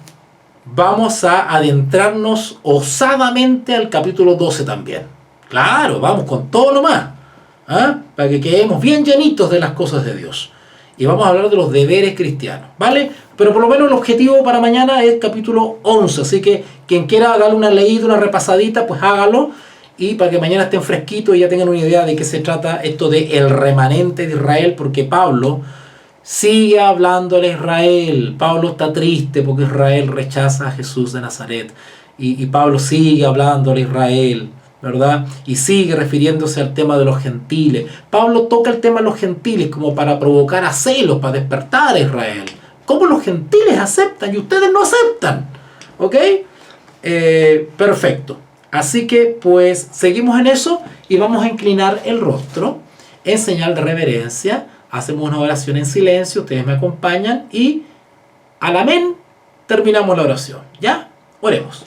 vamos a adentrarnos osadamente al capítulo 12 también. Claro, vamos con todo lo más, para que quedemos bien llenitos de las cosas de Dios. Y vamos a hablar de los deberes cristianos, ¿vale? Pero por lo menos el objetivo para mañana es capítulo 11. Así que quien quiera darle una leída, una repasadita, pues hágalo. Y para que mañana estén fresquitos y ya tengan una idea de qué se trata esto de el remanente de Israel. Porque Pablo sigue hablando de Israel. Pablo está triste porque Israel rechaza a Jesús de Nazaret. Y Pablo sigue hablando de Israel, ¿verdad? Y sigue refiriéndose al tema de los gentiles. Pablo toca el tema de los gentiles como para provocar a celos, para despertar a Israel. ¿Cómo los gentiles aceptan y ustedes no aceptan? ¿Ok? Perfecto. Así que pues seguimos en eso y vamos a inclinar el rostro en señal de reverencia. Hacemos una oración en silencio, ustedes me acompañan y al amén terminamos la oración. ¿Ya? Oremos.